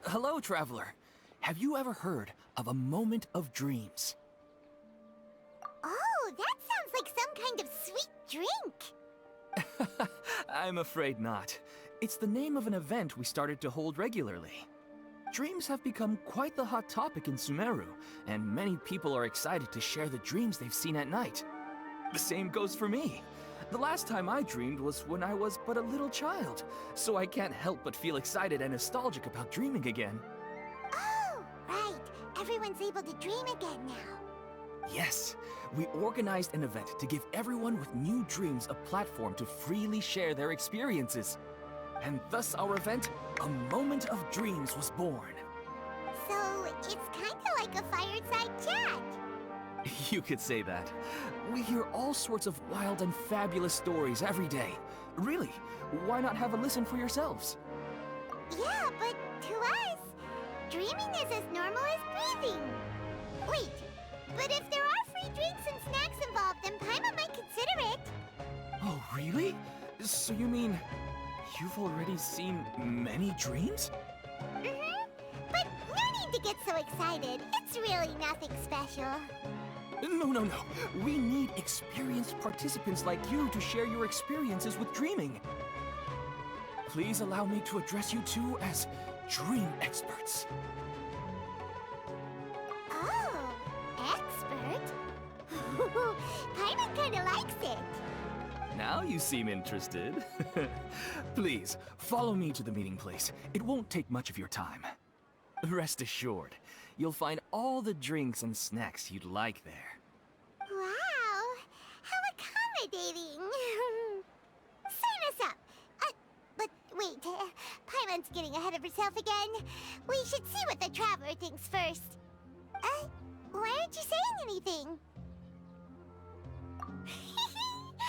Hello, traveler. Have you ever heard of a moment of dreams? Oh, that sounds like some kind of sweet drink. I'm afraid not. It's the name of an event we started to hold regularly. Dreams have become quite the hot topic in Sumeru, and many people are excited to share the dreams they've seen at night. The same goes for me. The last time I dreamed was when I was but a little child, so I can't help but feel excited and nostalgic about dreaming again. Oh, right. Everyone's able to dream again now. Yes, we organized an event to give everyone with new dreams a platform to freely share their experiences. And thus our event, A Moment of Dreams, was born. So, it's kinda like a fireside chat. You could say that. We hear all sorts of wild and fabulous stories every day. Really, why not have a listen for yourselves? Yeah, but to us, dreaming is as normal as breathing. Wait, but if there are free drinks and snacks involved, then Paimon might consider it. Oh, really? So you mean you've already seen many dreams? Mm-hmm. But no need to get so excited. It's really nothing special. No. We need experienced participants like you to share your experiences with dreaming. Please allow me to address you two as dream experts. Oh, expert? Paimon kinda likes it. Now you seem interested. Please, follow me to the meeting place. It won't take much of your time. Rest assured, you'll find all the drinks and snacks you'd like there. Wow, how accommodating. Sign us up. But wait, Paimon's getting ahead of herself again. We should see what the traveler thinks first. Why aren't you saying anything?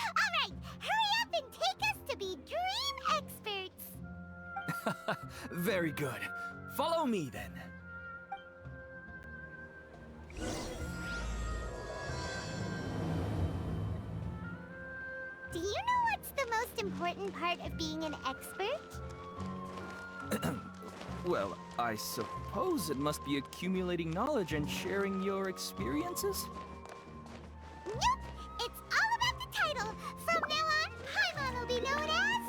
All right, hurry up and take us to be dream experts. Very good. Follow me then. Do you know what's the most important part of being an expert? Well, I suppose it must be accumulating knowledge and sharing your experiences? Nope! It's all about the title! From now on, Paimon will be known as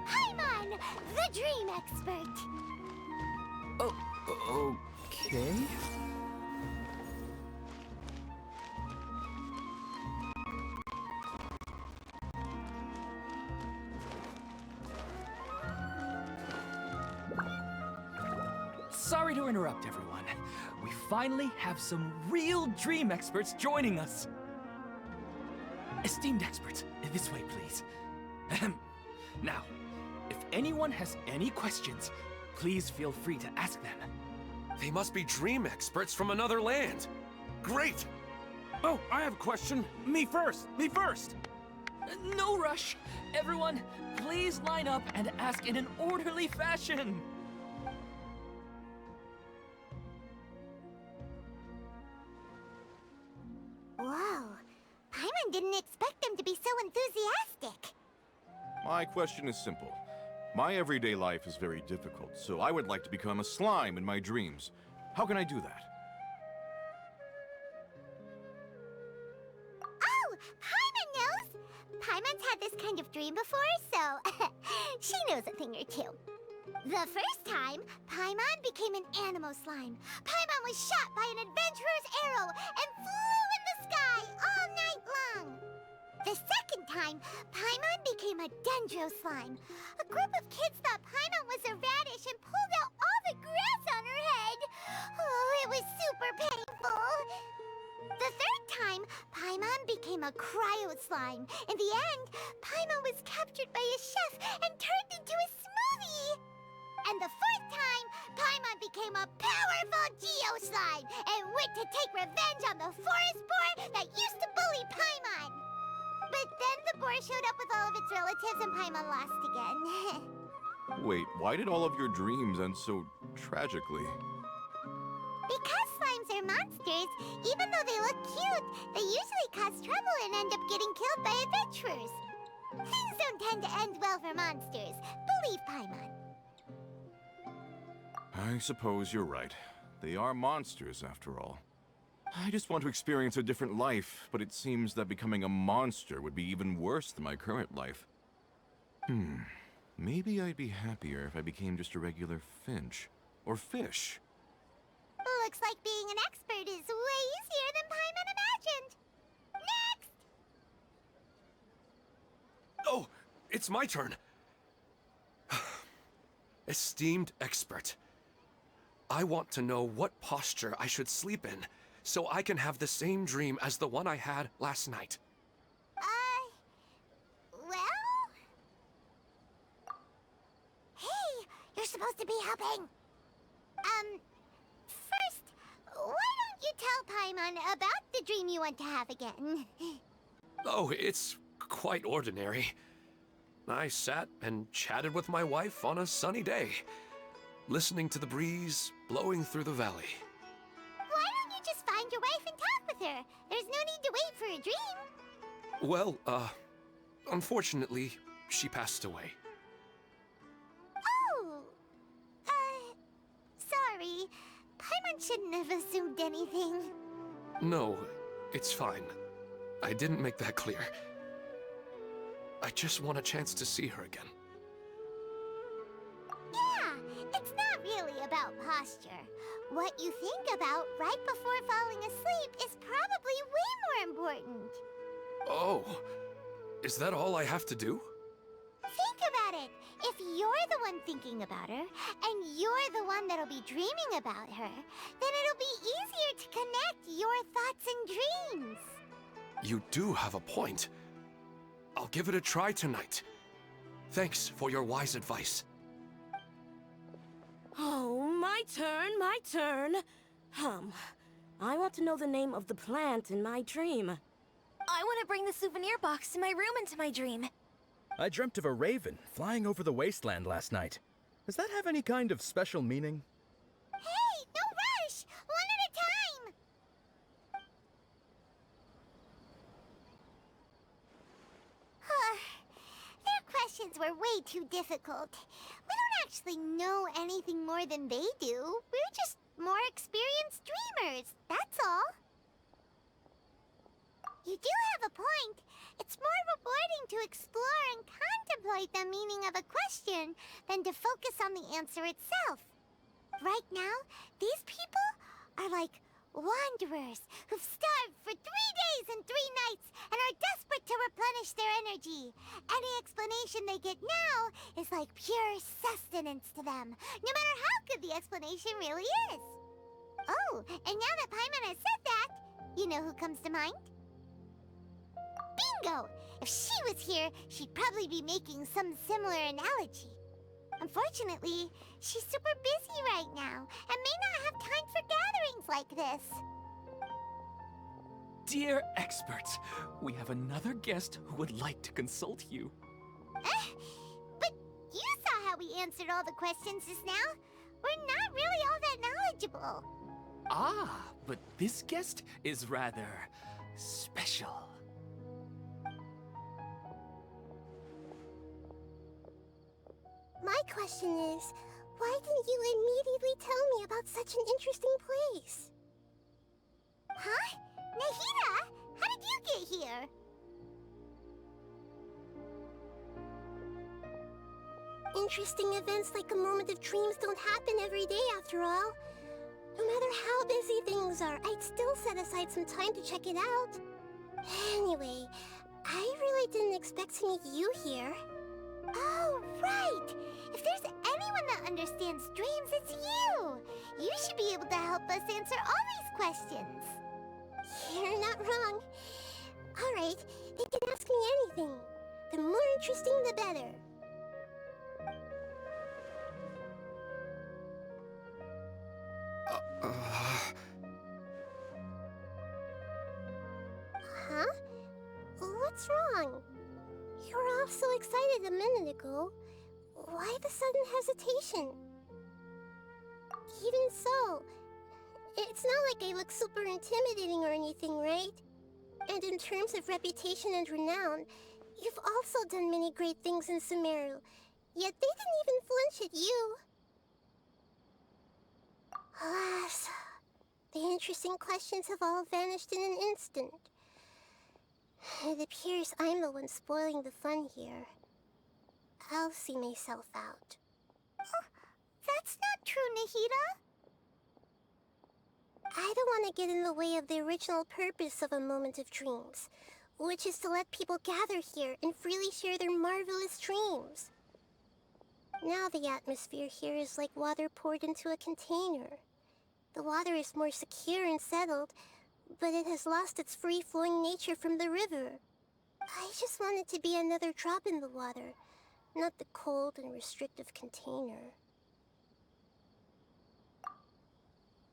Paimon, the Dream Expert! Oh, okay. Sorry to interrupt, everyone. We finally have some real dream experts joining us. Esteemed experts, this way, please. Ahem. Now, if anyone has any questions, please feel free to ask them. They must be dream experts from another land. Great! Oh, I have a question. Me first! Me first! No rush. Everyone, please line up and ask in an orderly fashion. Whoa, Paimon didn't expect them to be so enthusiastic. My question is simple. My everyday life is very difficult, so I would like to become a slime in my dreams. How can I do that? Oh, Paimon knows! Paimon's had this kind of dream before, so she knows a thing or two. The first time, Paimon became an animal slime. Paimon was shot by an adventurer's arrow and flew in the sky all night long. The second time, Paimon became a dendro slime. A group of kids thought Paimon was a radish and pulled out all the grass on her head. Oh, it was super painful. The third time, Paimon became a cryo slime. In the end, Paimon was captured by a chef and turned into a smoothie. And the fourth time, Paimon became a powerful Geo slime and went to take revenge on the forest boar that used to bully Paimon. But then the boar showed up with all of its relatives and Paimon lost again. Wait, why did all of your dreams end so tragically? Because slimes are monsters, even though they look cute, they usually cause trouble and end up getting killed by adventurers. Things don't tend to end well for monsters. Believe Paimon. I suppose you're right. They are monsters, after all. I just want to experience a different life, but it seems that becoming a monster would be even worse than my current life. Maybe I'd be happier if I became just a regular finch. Or fish. Looks like being an expert is way easier than Paimon imagined. Next! Oh, it's my turn. Esteemed expert, I want to know what posture I should sleep in so I can have the same dream as the one I had last night. Well? Hey, you're supposed to be helping. First, why don't you tell Paimon about the dream you want to have again? Oh, it's quite ordinary. I sat and chatted with my wife on a sunny day, listening to the breeze blowing through the valley. Why don't you just find your wife and talk with her? There's no need to wait for a dream. Well, unfortunately, she passed away. Oh, sorry. Paimon shouldn't have assumed anything. No, it's fine. I didn't make that clear. I just want a chance to see her again. Yeah, it's not really about posture. What you think about right before falling asleep is probably way more important. Oh, is that all I have to do? Think about it. If you're the one thinking about her, and you're the one that'll be dreaming about her, then it'll be easier to connect your thoughts and dreams. You do have a point. I'll give it a try tonight. Thanks for your wise advice. Oh, my turn. I want to know the name of the plant in my dream. I want to bring the souvenir box to my room into my dream. I dreamt of a raven flying over the wasteland last night. Does that have any kind of special meaning? Hey, no rush! One at a time! Their questions were way too difficult. We don't actually know anything more than they do. We're just more experienced dreamers, that's all. You do have a point. It's more rewarding to explore and contemplate the meaning of a question than to focus on the answer itself. Right now, these people are like wanderers who've starved for 3 days and 3 nights and are desperate to replenish their energy. Any explanation they get now is like pure sustenance to them, no matter how good the explanation really is. Oh, and now that Paimon has said that, you know who comes to mind? Bingo! If she was here, she'd probably be making some similar analogy. Unfortunately, she's super busy right now and may not have time for gatherings like this. Dear experts, we have another guest who would like to consult you. But you saw how we answered all the questions just now. We're not really all that knowledgeable. Ah, but this guest is rather special. My question is, why didn't you immediately tell me about such an interesting place? Huh? Nahida, how did you get here? interesting events like a moment of dreams don't happen every day after all. No matter how busy things are, I'd still set aside some time to check it out. Anyway, I really didn't expect to meet you here. Oh, right! If there's anyone that understands dreams, it's you! You should be able to help us answer all these questions. You're not wrong. Alright, they can ask me anything. The more interesting, the better. Huh? What's wrong? You were all so excited a minute ago. Why the sudden hesitation? Even so, it's not like I look super intimidating or anything, right? And in terms of reputation and renown, you've also done many great things in Sumeru, yet they didn't even flinch at you. Alas, the interesting questions have all vanished in an instant. It appears I'm the one spoiling the fun here. I'll see myself out. Oh, that's not true, Nahida. I don't want to get in the way of the original purpose of a moment of dreams, which is to let people gather here and freely share their marvelous dreams. Now the atmosphere here is like water poured into a container. The water is more secure and settled, but it has lost its free-flowing nature from the river. I just want it to be another drop in the water, not the cold and restrictive container.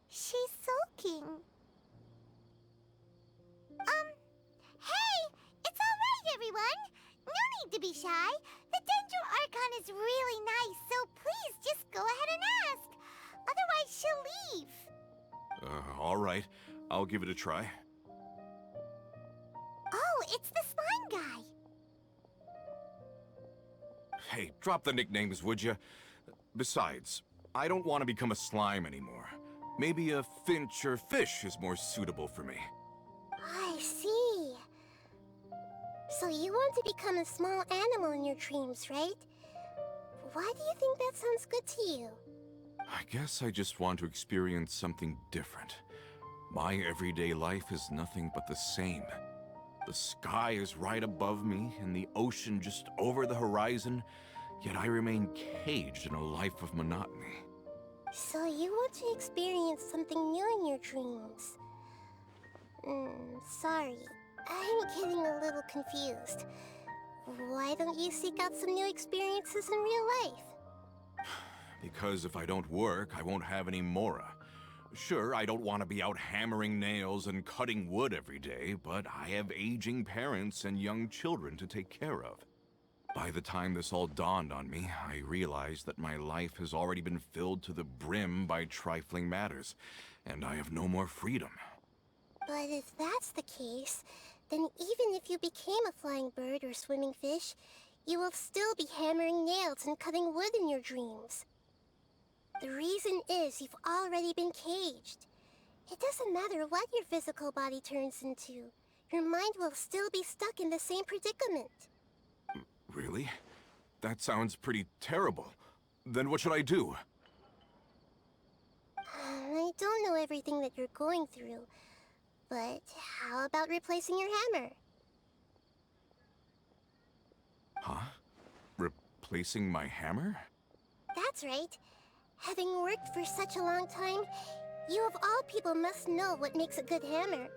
She's sulking. Hey! It's all right, everyone! No need to be shy. The Dendro Archon is really nice, so please just go ahead and ask. Otherwise, she'll leave. All right. I'll give it a try. Oh, it's the slime guy. Hey, drop the nicknames, would you? Besides, I don't want to become a slime anymore. Maybe a finch or fish is more suitable for me. I see. So you want to become a small animal in your dreams, right? Why do you think that sounds good to you? I guess I just want to experience something different. My everyday life is nothing but the same. The sky is right above me and the ocean just over the horizon, yet I remain caged in a life of monotony. So you want to experience something new in your dreams? Sorry. I'm getting a little confused. Why don't you seek out some new experiences in real life? Because if I don't work, I won't have any Mora. Sure, I don't want to be out hammering nails and cutting wood every day, but I have aging parents and young children to take care of. By the time this all dawned on me, I realized that my life has already been filled to the brim by trifling matters, and I have no more freedom. But if that's the case, then even if you became a flying bird or swimming fish, you will still be hammering nails and cutting wood in your dreams. The reason is you've already been caged. It doesn't matter what your physical body turns into. Your mind will still be stuck in the same predicament. Really? That sounds pretty terrible. Then what should I do? I don't know everything that you're going through, but how about replacing your hammer? Huh? Replacing my hammer? That's right. Having worked for such a long time, you of all people must know what makes a good hammer.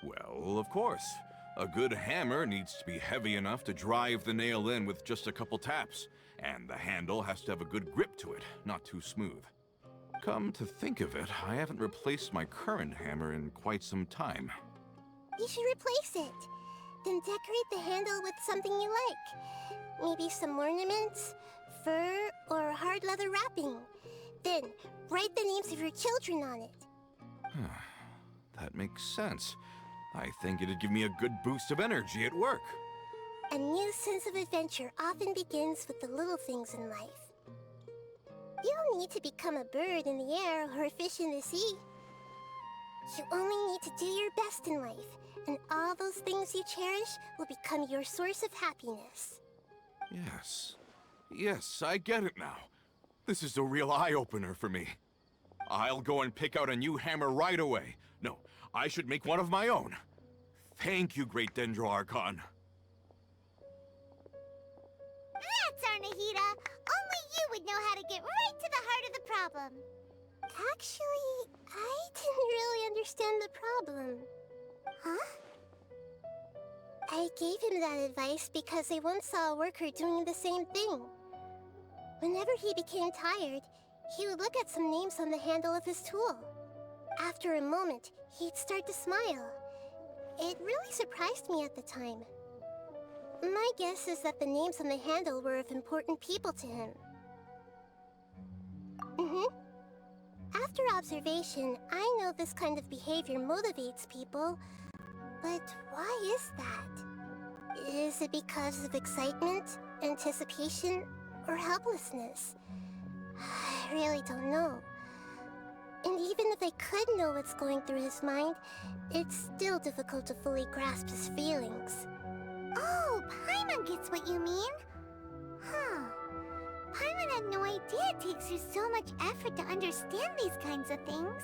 Well, of course. A good hammer needs to be heavy enough to drive the nail in with just a couple taps, and the handle has to have a good grip to it, not too smooth. Come to think of it, I haven't replaced my current hammer in quite some time. You should replace it. Then decorate the handle with something you like. Maybe some ornaments, fur, or hard leather wrapping. Then, write the names of your children on it. That makes sense. I think it'd give me a good boost of energy at work. A new sense of adventure often begins with the little things in life. You don't need to become a bird in the air or a fish in the sea. You only need to do your best in life, and all those things you cherish will become your source of happiness. Yes. Yes, I get it now. This is a real eye-opener for me. I'll go and pick out a new hammer right away. No, I should make one of my own. Thank you, Great Dendro Archon. That's our Nahida. Only you would know how to get right to the heart of the problem. Actually, I didn't really understand the problem. Huh? I gave him that advice because I once saw a worker doing the same thing. Whenever he became tired, he would look at some names on the handle of his tool. After a moment, he'd start to smile. It really surprised me at the time. My guess is that the names on the handle were of important people to him. After observation, I know this kind of behavior motivates people. But why is that? Is it because of excitement, anticipation, or helplessness? I really don't know. And even if I could know what's going through his mind, it's still difficult to fully grasp his feelings. Oh, Paimon gets what you mean. Huh. Paimon had no idea it takes you so much effort to understand these kinds of things.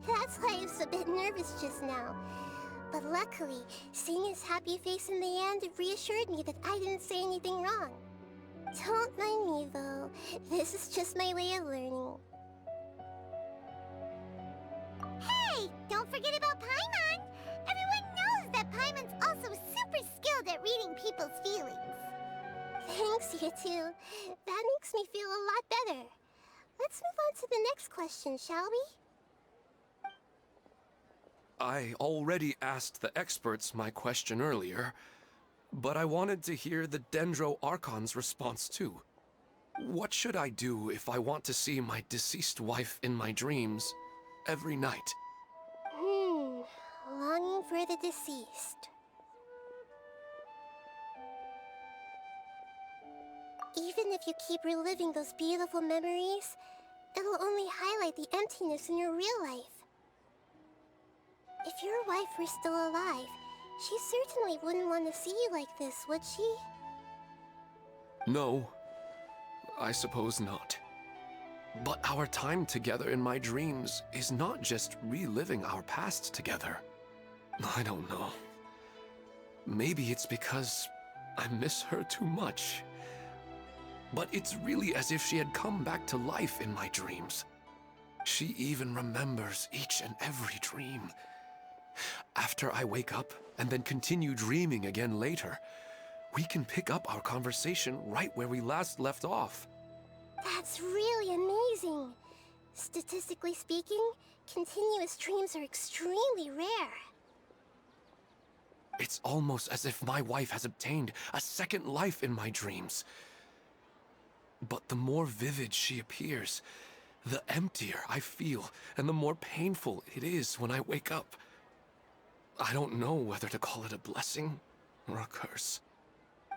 That's why I was a bit nervous just now. But luckily, seeing his happy face in the end reassured me that I didn't say anything wrong. Don't mind me, though. This is just my way of learning. Hey, don't forget about Paimon! Everyone knows that Paimon's also super skilled at reading people's feelings. Thanks, you two. That makes me feel a lot better. Let's move on to the next question, shall we? I already asked the experts my question earlier, but I wanted to hear the Dendro Archon's response too. What should I do if I want to see my deceased wife in my dreams every night? Longing for the deceased. Even if you keep reliving those beautiful memories, it'll only highlight the emptiness in your real life. If your wife were still alive, she certainly wouldn't want to see you like this, would she? No, I suppose not. But our time together in my dreams is not just reliving our past together. I don't know. Maybe it's because I miss her too much. But it's really as if she had come back to life in my dreams. She even remembers each and every dream. After I wake up and then continue dreaming again later, we can pick up our conversation right where we last left off. That's really amazing. Statistically speaking, continuous dreams are extremely rare. It's almost as if my wife has obtained a second life in my dreams. But the more vivid she appears, the emptier I feel, and the more painful it is when I wake up. I don't know whether to call it a blessing or a curse.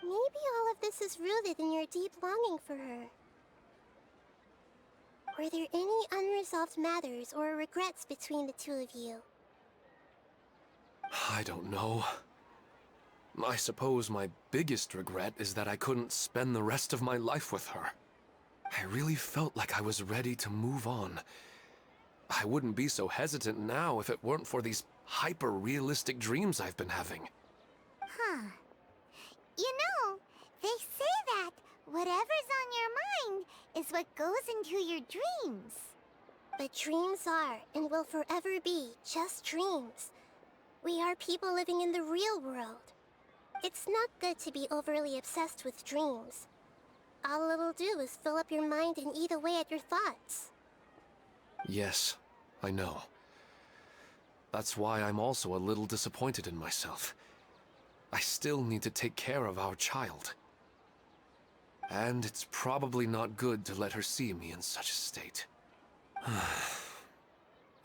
Maybe all of this is rooted in your deep longing for her. Were there any unresolved matters or regrets between the two of you? I don't know. I suppose my biggest regret is that I couldn't spend the rest of my life with her. I really felt like I was ready to move on. I wouldn't be so hesitant now if it weren't for these hyper-realistic dreams I've been having. Huh. You know, they say that whatever's on your mind is what goes into your dreams. But dreams are, and will forever be, just dreams. We are people living in the real world. It's not good to be overly obsessed with dreams. All it'll do is fill up your mind and eat away at your thoughts. Yes, I know. That's why I'm also a little disappointed in myself. I still need to take care of our child. And it's probably not good to let her see me in such a state.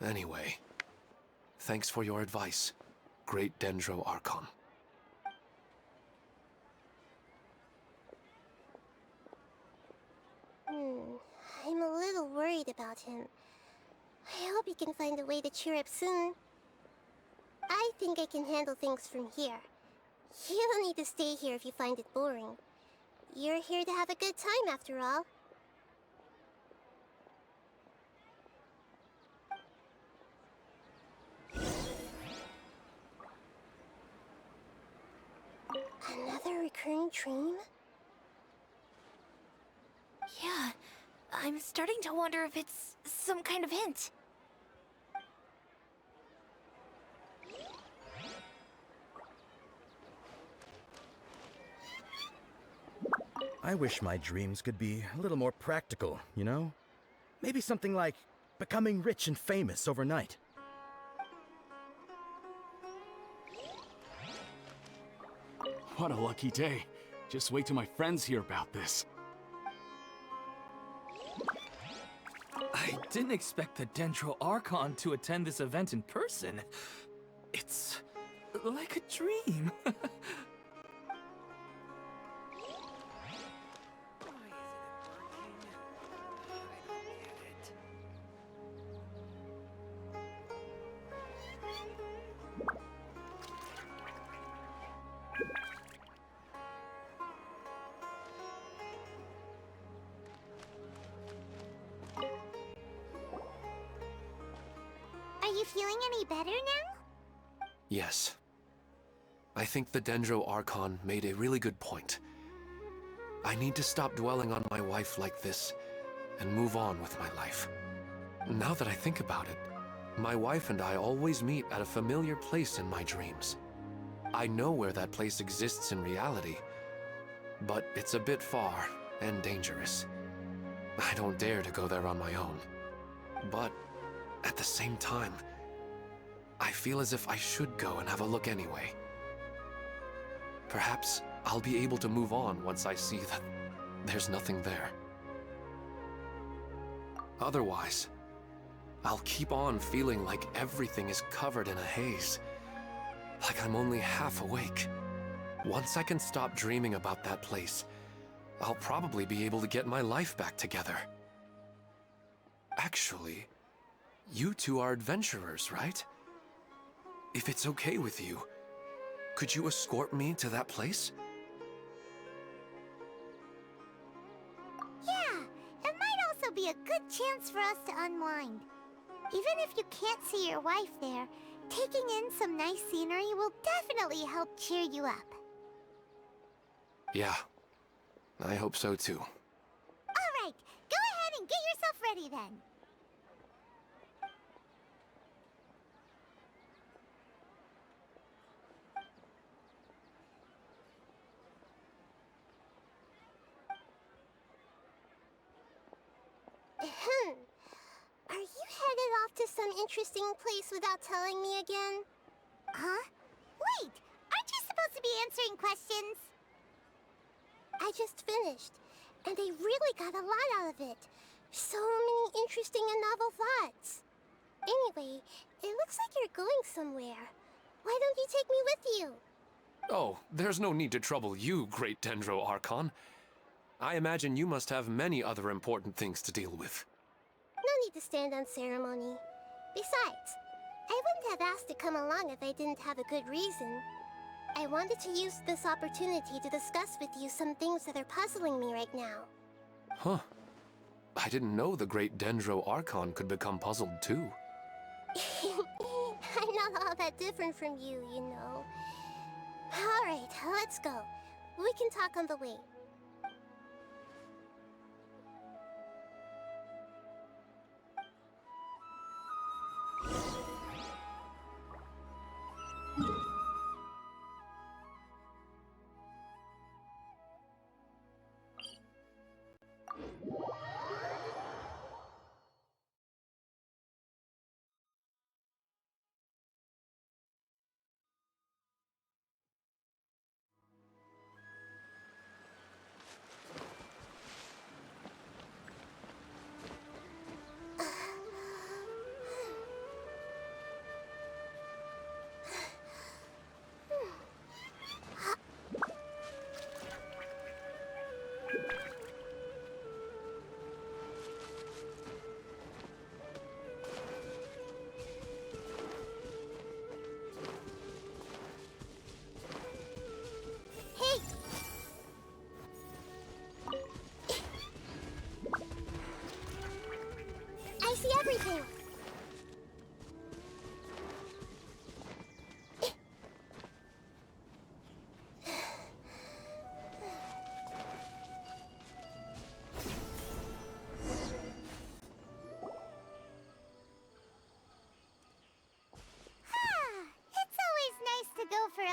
Anyway, thanks for your advice, Great Dendro Archon. I'm a little worried about him. I hope he can find a way to cheer up soon. I think I can handle things from here. You don't need to stay here if you find it boring. You're here to have a good time, after all. Another recurring dream? Yeah, I'm starting to wonder if it's some kind of hint. I wish my dreams could be a little more practical, you know? Maybe something like becoming rich and famous overnight. What a lucky day. Just wait till my friends hear about this. I didn't expect the Dendro Archon to attend this event in person. It's like a dream. Are you feeling any better now? Yes. I think the Dendro Archon made a really good point. I need to stop dwelling on my wife like this and move on with my life. Now that I think about it, my wife and I always meet at a familiar place in my dreams. I know where that place exists in reality, but it's a bit far and dangerous. I don't dare to go there on my own. But at the same time, I feel as if I should go and have a look anyway. Perhaps I'll be able to move on once I see that there's nothing there. Otherwise, I'll keep on feeling like everything is covered in a haze, like I'm only half awake. Once I can stop dreaming about that place, I'll probably be able to get my life back together. Actually, you two are adventurers, right? If it's okay with you, could you escort me to that place? Yeah, it might also be a good chance for us to unwind. Even if you can't see your wife there, taking in some nice scenery will definitely help cheer you up. Yeah, I hope so too. All right, go ahead and get yourself ready then. Are you headed off to some interesting place without telling me again? Huh? Wait, aren't you supposed to be answering questions? I just finished, and I really got a lot out of it. So many interesting and novel thoughts. Anyway, it looks like you're going somewhere. Why don't you take me with you? Oh, there's no need to trouble you, great Dendro Archon. I imagine you must have many other important things to deal with. No need to stand on ceremony. Besides, I wouldn't have asked to come along if I didn't have a good reason. I wanted to use this opportunity to discuss with you some things that are puzzling me right now. Huh. I didn't know the great Dendro Archon could become puzzled too. I'm not all that different from you, you know. Alright, let's go. We can talk on the way.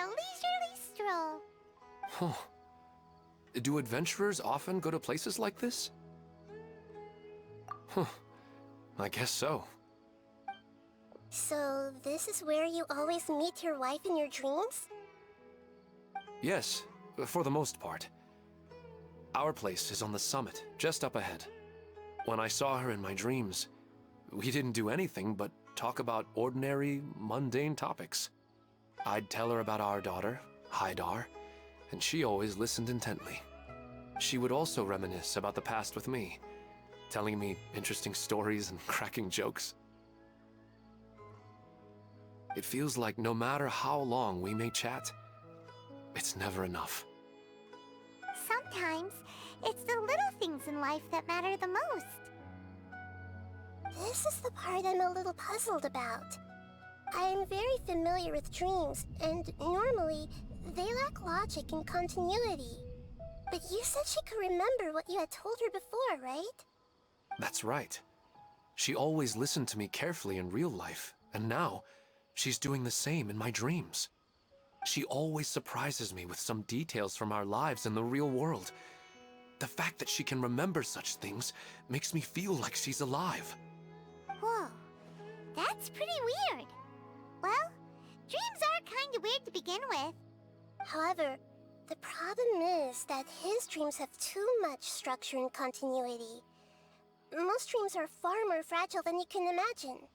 leisurely stroll. Huh. Do adventurers often go to places like this? Huh. I guess so. So, this is where you always meet your wife in your dreams? Yes, for the most part. Our place is on the summit, just up ahead. When I saw her in my dreams, we didn't do anything but talk about ordinary, mundane topics. I'd tell her about our daughter, Haidar, and she always listened intently. She would also reminisce about the past with me, telling me interesting stories and cracking jokes. It feels like no matter how long we may chat, it's never enough. Sometimes, it's the little things in life that matter the most. This is the part I'm a little puzzled about. I'm very familiar with dreams, and normally, they lack logic and continuity. But you said she could remember what you had told her before, right? That's right. She always listened to me carefully in real life, and now, she's doing the same in my dreams. She always surprises me with some details from our lives in the real world. The fact that she can remember such things makes me feel like she's alive. Whoa, that's pretty weird. Well, dreams are kinda weird to begin with. However, the problem is that his dreams have too much structure and continuity. Most dreams are far more fragile than you can imagine.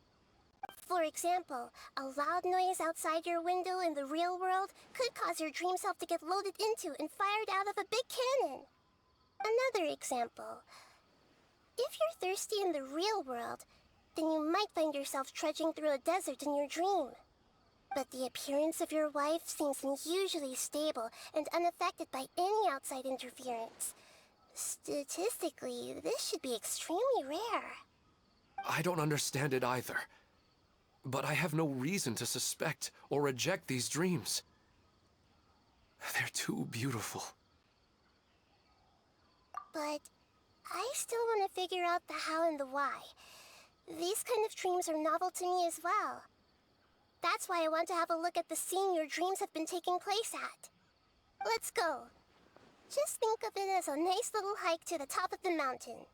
For example, a loud noise outside your window in the real world could cause your dream self to get loaded into and fired out of a big cannon. Another example. If you're thirsty in the real world, then you might find yourself trudging through a desert in your dream. But the appearance of your wife seems unusually stable and unaffected by any outside interference. Statistically, this should be extremely rare. I don't understand it either. But I have no reason to suspect or reject these dreams. They're too beautiful. But I still want to figure out the how and the why. These kind of dreams are novel to me as well. That's why I want to have a look at the scene your dreams have been taking place at. Let's go. Just think of it as a nice little hike to the top of the mountain.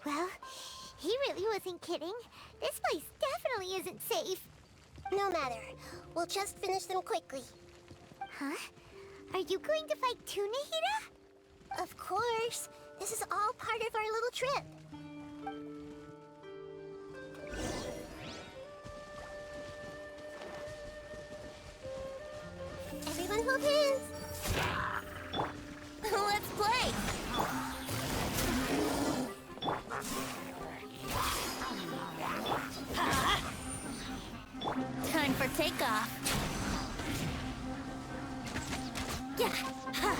Well, he really wasn't kidding. This place definitely isn't safe. No matter. We'll just finish them quickly. Huh? Are you going to fight too, Nahida? Of course. This is all part of our little trip. Everyone hold hands. Let's play! Time for takeoff. Yeah. Ha.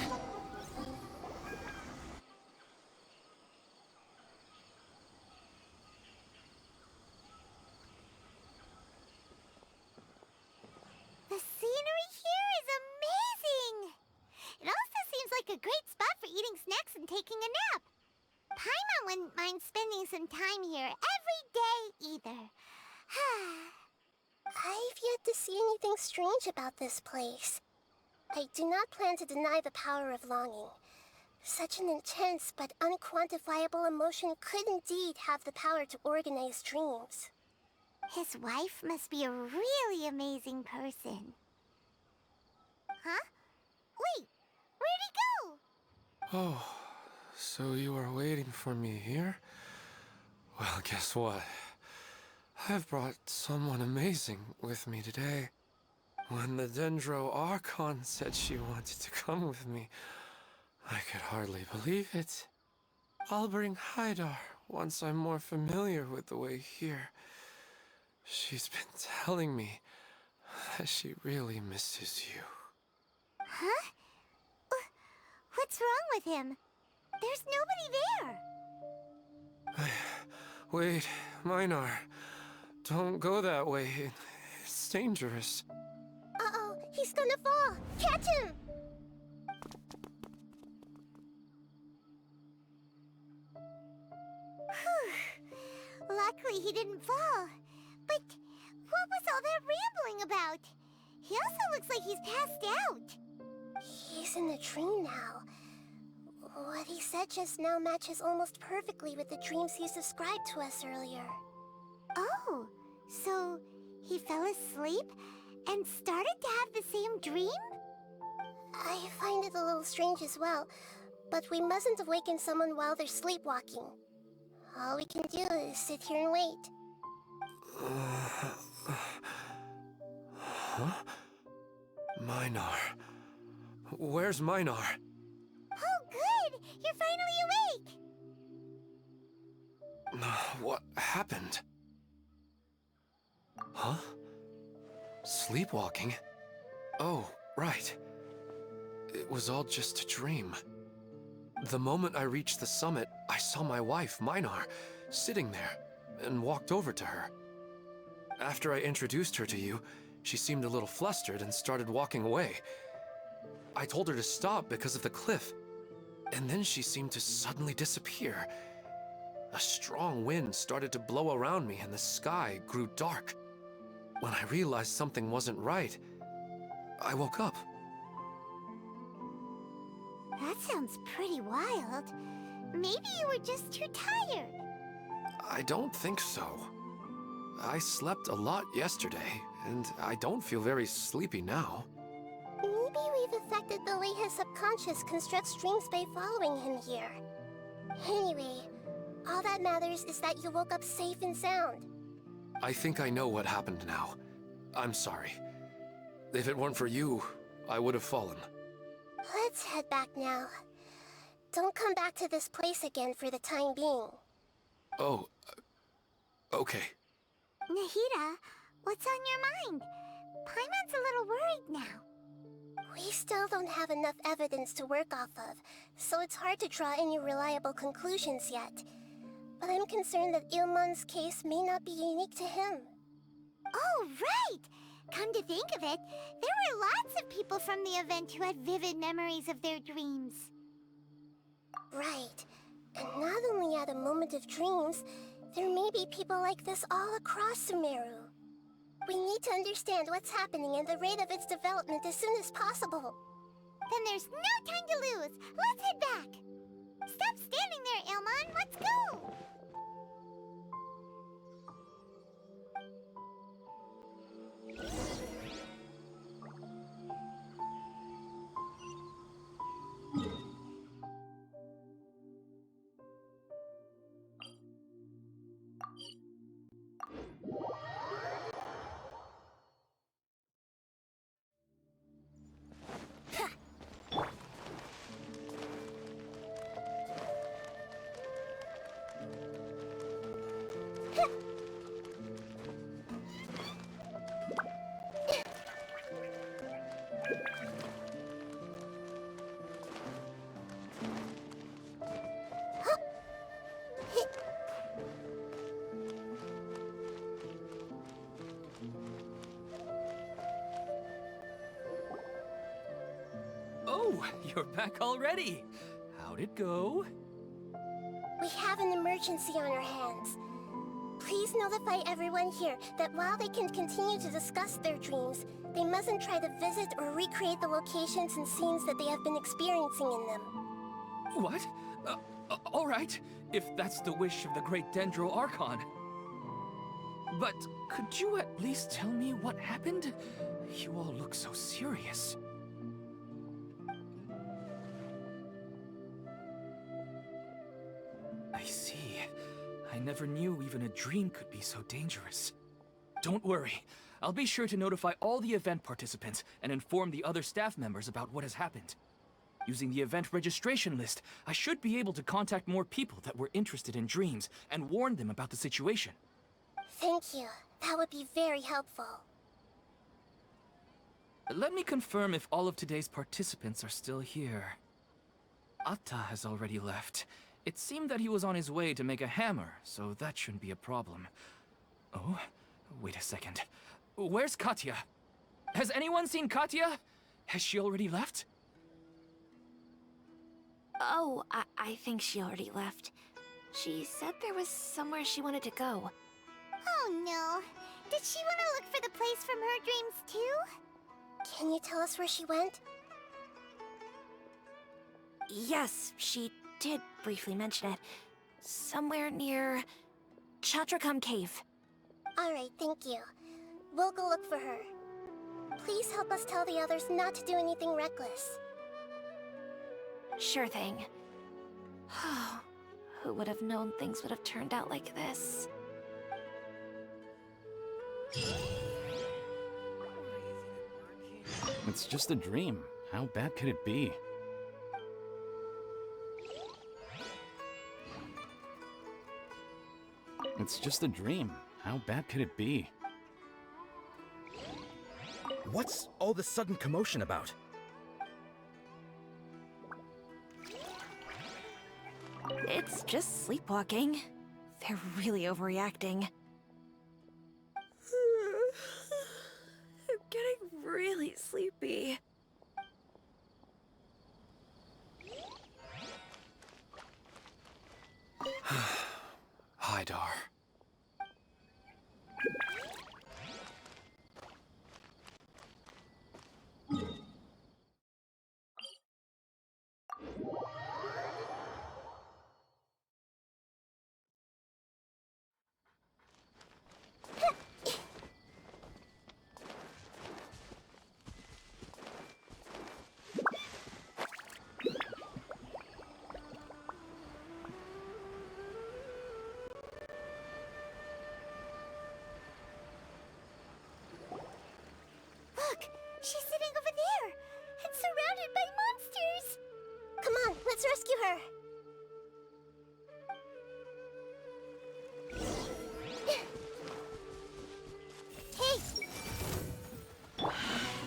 The scenery here is amazing! It also seems like a great spot for eating snacks and taking a nap. Paimon wouldn't mind spending some time here every day either. I've yet to see anything strange about this place. I do not plan to deny the power of longing. Such an intense but unquantifiable emotion could indeed have the power to organize dreams. His wife must be a really amazing person. Huh? Wait, where'd he go? Oh, so you are waiting for me here? Well, guess what? I've brought someone amazing with me today. When the Dendro Archon said she wanted to come with me, I could hardly believe it. I'll bring Haidar once I'm more familiar with the way here. She's been telling me that she really misses you. Huh? What's wrong with him? There's nobody there. Wait, Minar. Don't go that way. It's dangerous. Uh-oh, he's gonna fall. Catch him! Whew. Luckily he didn't fall. But what was all that rambling about? He also looks like he's passed out. He's in the dream now. What he said just now matches almost perfectly with the dreams he's described to us earlier. Oh, so he fell asleep and started to have the same dream? I find it a little strange as well, but we mustn't awaken someone while they're sleepwalking. All we can do is sit here and wait. Huh? Minar. Where's Minar? Oh, good! You're finally awake! What happened? Huh? Sleepwalking? Oh, right. It was all just a dream. The moment I reached the summit, I saw my wife, Minar, sitting there, and walked over to her. After I introduced her to you, she seemed a little flustered and started walking away. I told her to stop because of the cliff, and then she seemed to suddenly disappear. A strong wind started to blow around me and the sky grew dark. When I realized something wasn't right, I woke up. That sounds pretty wild. Maybe you were just too tired. I don't think so. I slept a lot yesterday, and I don't feel very sleepy now. Maybe we've affected the way his subconscious constructs dreams by following him here. Anyway, all that matters is that you woke up safe and sound. I think I know what happened now. I'm sorry. If it weren't for you, I would have fallen. Let's head back now. Don't come back to this place again for the time being. Oh, okay. Nahida, what's on your mind? Paimon's a little worried now. We still don't have enough evidence to work off of, so it's hard to draw any reliable conclusions yet. But I'm concerned that Ilmon's case may not be unique to him. Oh, right! Come to think of it, there were lots of people from the event who had vivid memories of their dreams. Right. And not only at a moment of dreams, there may be people like this all across Sumeru. We need to understand what's happening and the rate of its development as soon as possible. Then there's no time to lose. Let's head back. Stop standing there, Ilmon. Let's go. Oh, you're back already. How'd it go? We have an emergency on our hands. Please notify everyone here that while they can continue to discuss their dreams, they mustn't try to visit or recreate the locations and scenes that they have been experiencing in them. What? All right, if that's the wish of the great Dendro Archon. But could you at least tell me what happened? You all look so serious. I see. I never knew even a dream could be so dangerous. Don't worry. I'll be sure to notify all the event participants and inform the other staff members about what has happened. Using the event registration list, I should be able to contact more people that were interested in dreams and warn them about the situation. Thank you. That would be very helpful. Let me confirm if all of today's participants are still here. Atta has already left. It seemed that he was on his way to make a hammer, so that shouldn't be a problem. Oh, wait a second. Where's Katya? Has anyone seen Katya? Has she already left? Oh, I think she already left. She said there was somewhere she wanted to go. Oh no. Did she want to look for the place from her dreams too? Can you tell us where she went? Yes, she did briefly mention it. Somewhere near Chatrakam Cave. Alright, thank you. We'll go look for her. Please help us tell the others not to do anything reckless. Sure thing. Who would have known things would have turned out like this? It's just a dream. How bad could it be? It's just a dream. How bad could it be? What's all this sudden commotion about? It's just sleepwalking. They're really overreacting. I'm getting really sleepy. Hi, Dar. Look! She's sitting over there! And surrounded by monsters! Come on, let's rescue her! Hey!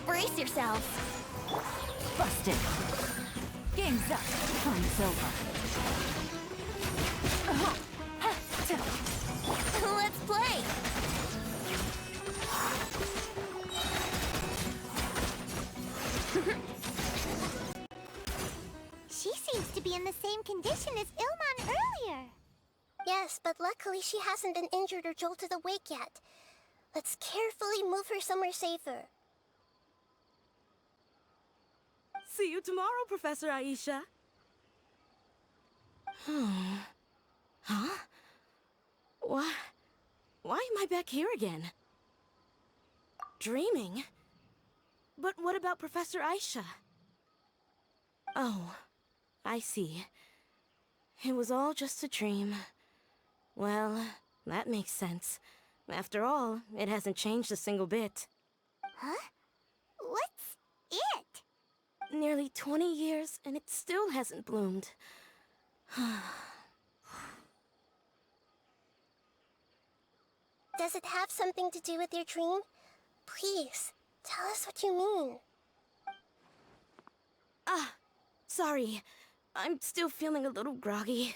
Brace yourselves. Busted. Game's up. Time's over. Let's play. She seems to be in the same condition as Ilman earlier. Yes, but luckily she hasn't been injured or jolted awake yet. Let's carefully move her somewhere safer. See you tomorrow, Professor Aisha. Huh? Why am I back here again? Dreaming? But what about Professor Aisha? Oh, I see. It was all just a dream. Well, that makes sense. After all, it hasn't changed a single bit. Huh? What's it? Nearly 20 years, and it still hasn't bloomed. Does it have something to do with your dream? Please, tell us what you mean. Sorry. I'm still feeling a little groggy.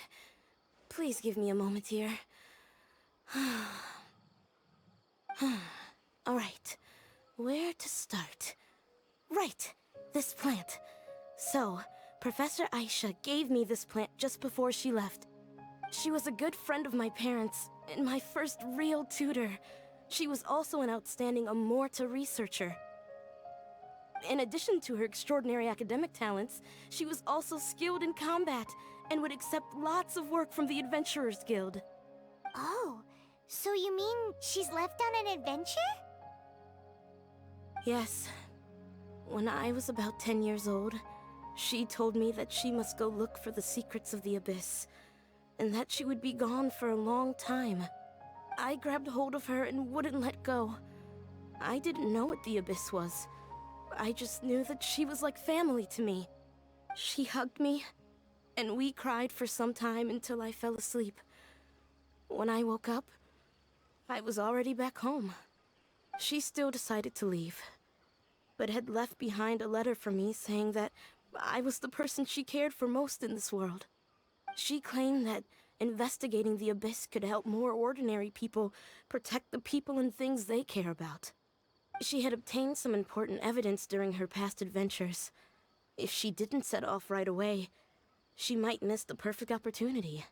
Please give me a moment here. Alright. Where to start? Right. This plant. So, Professor Aisha gave me this plant just before she left. She was a good friend of my parents, and my first real tutor. She was also an outstanding Amorta researcher. In addition to her extraordinary academic talents, she was also skilled in combat and would accept lots of work from the Adventurers Guild. Oh, so you mean she's left on an adventure? Yes. When I was about 10 years old, she told me that she must go look for the secrets of the Abyss, and that she would be gone for a long time. I grabbed hold of her and wouldn't let go. I didn't know what the abyss was. I just knew that she was like family to me. She hugged me, and we cried for some time until I fell asleep. When I woke up, I was already back home. She still decided to leave, but had left behind a letter for me saying that I was the person she cared for most in this world. She claimed that investigating the abyss could help more ordinary people protect the people and things they care about. She had obtained some important evidence during her past adventures. If she didn't set off right away, she might miss the perfect opportunity.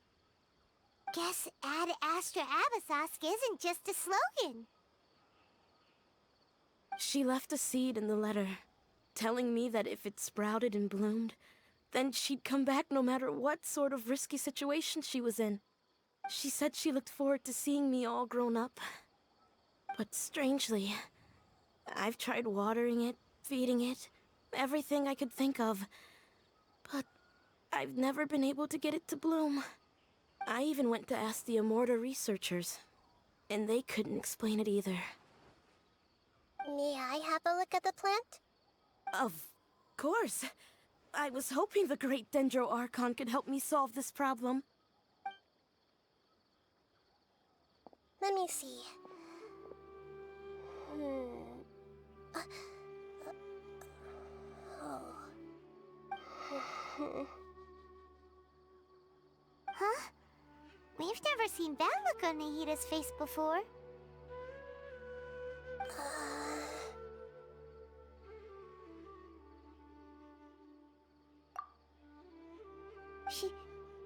Guess Ad Astra Abyssosque isn't just a slogan. She left a seed in the letter, telling me that if it sprouted and bloomed, then she'd come back no matter what sort of risky situation she was in. She said she looked forward to seeing me all grown up. But strangely, I've tried watering it, feeding it, everything I could think of. But I've never been able to get it to bloom. I even went to ask the Immorta researchers, and they couldn't explain it either. May I have a look at the plant? Of course. I was hoping the great Dendro Archon could help me solve this problem. Let me see. Huh? We've never seen that look on Nahida's face before.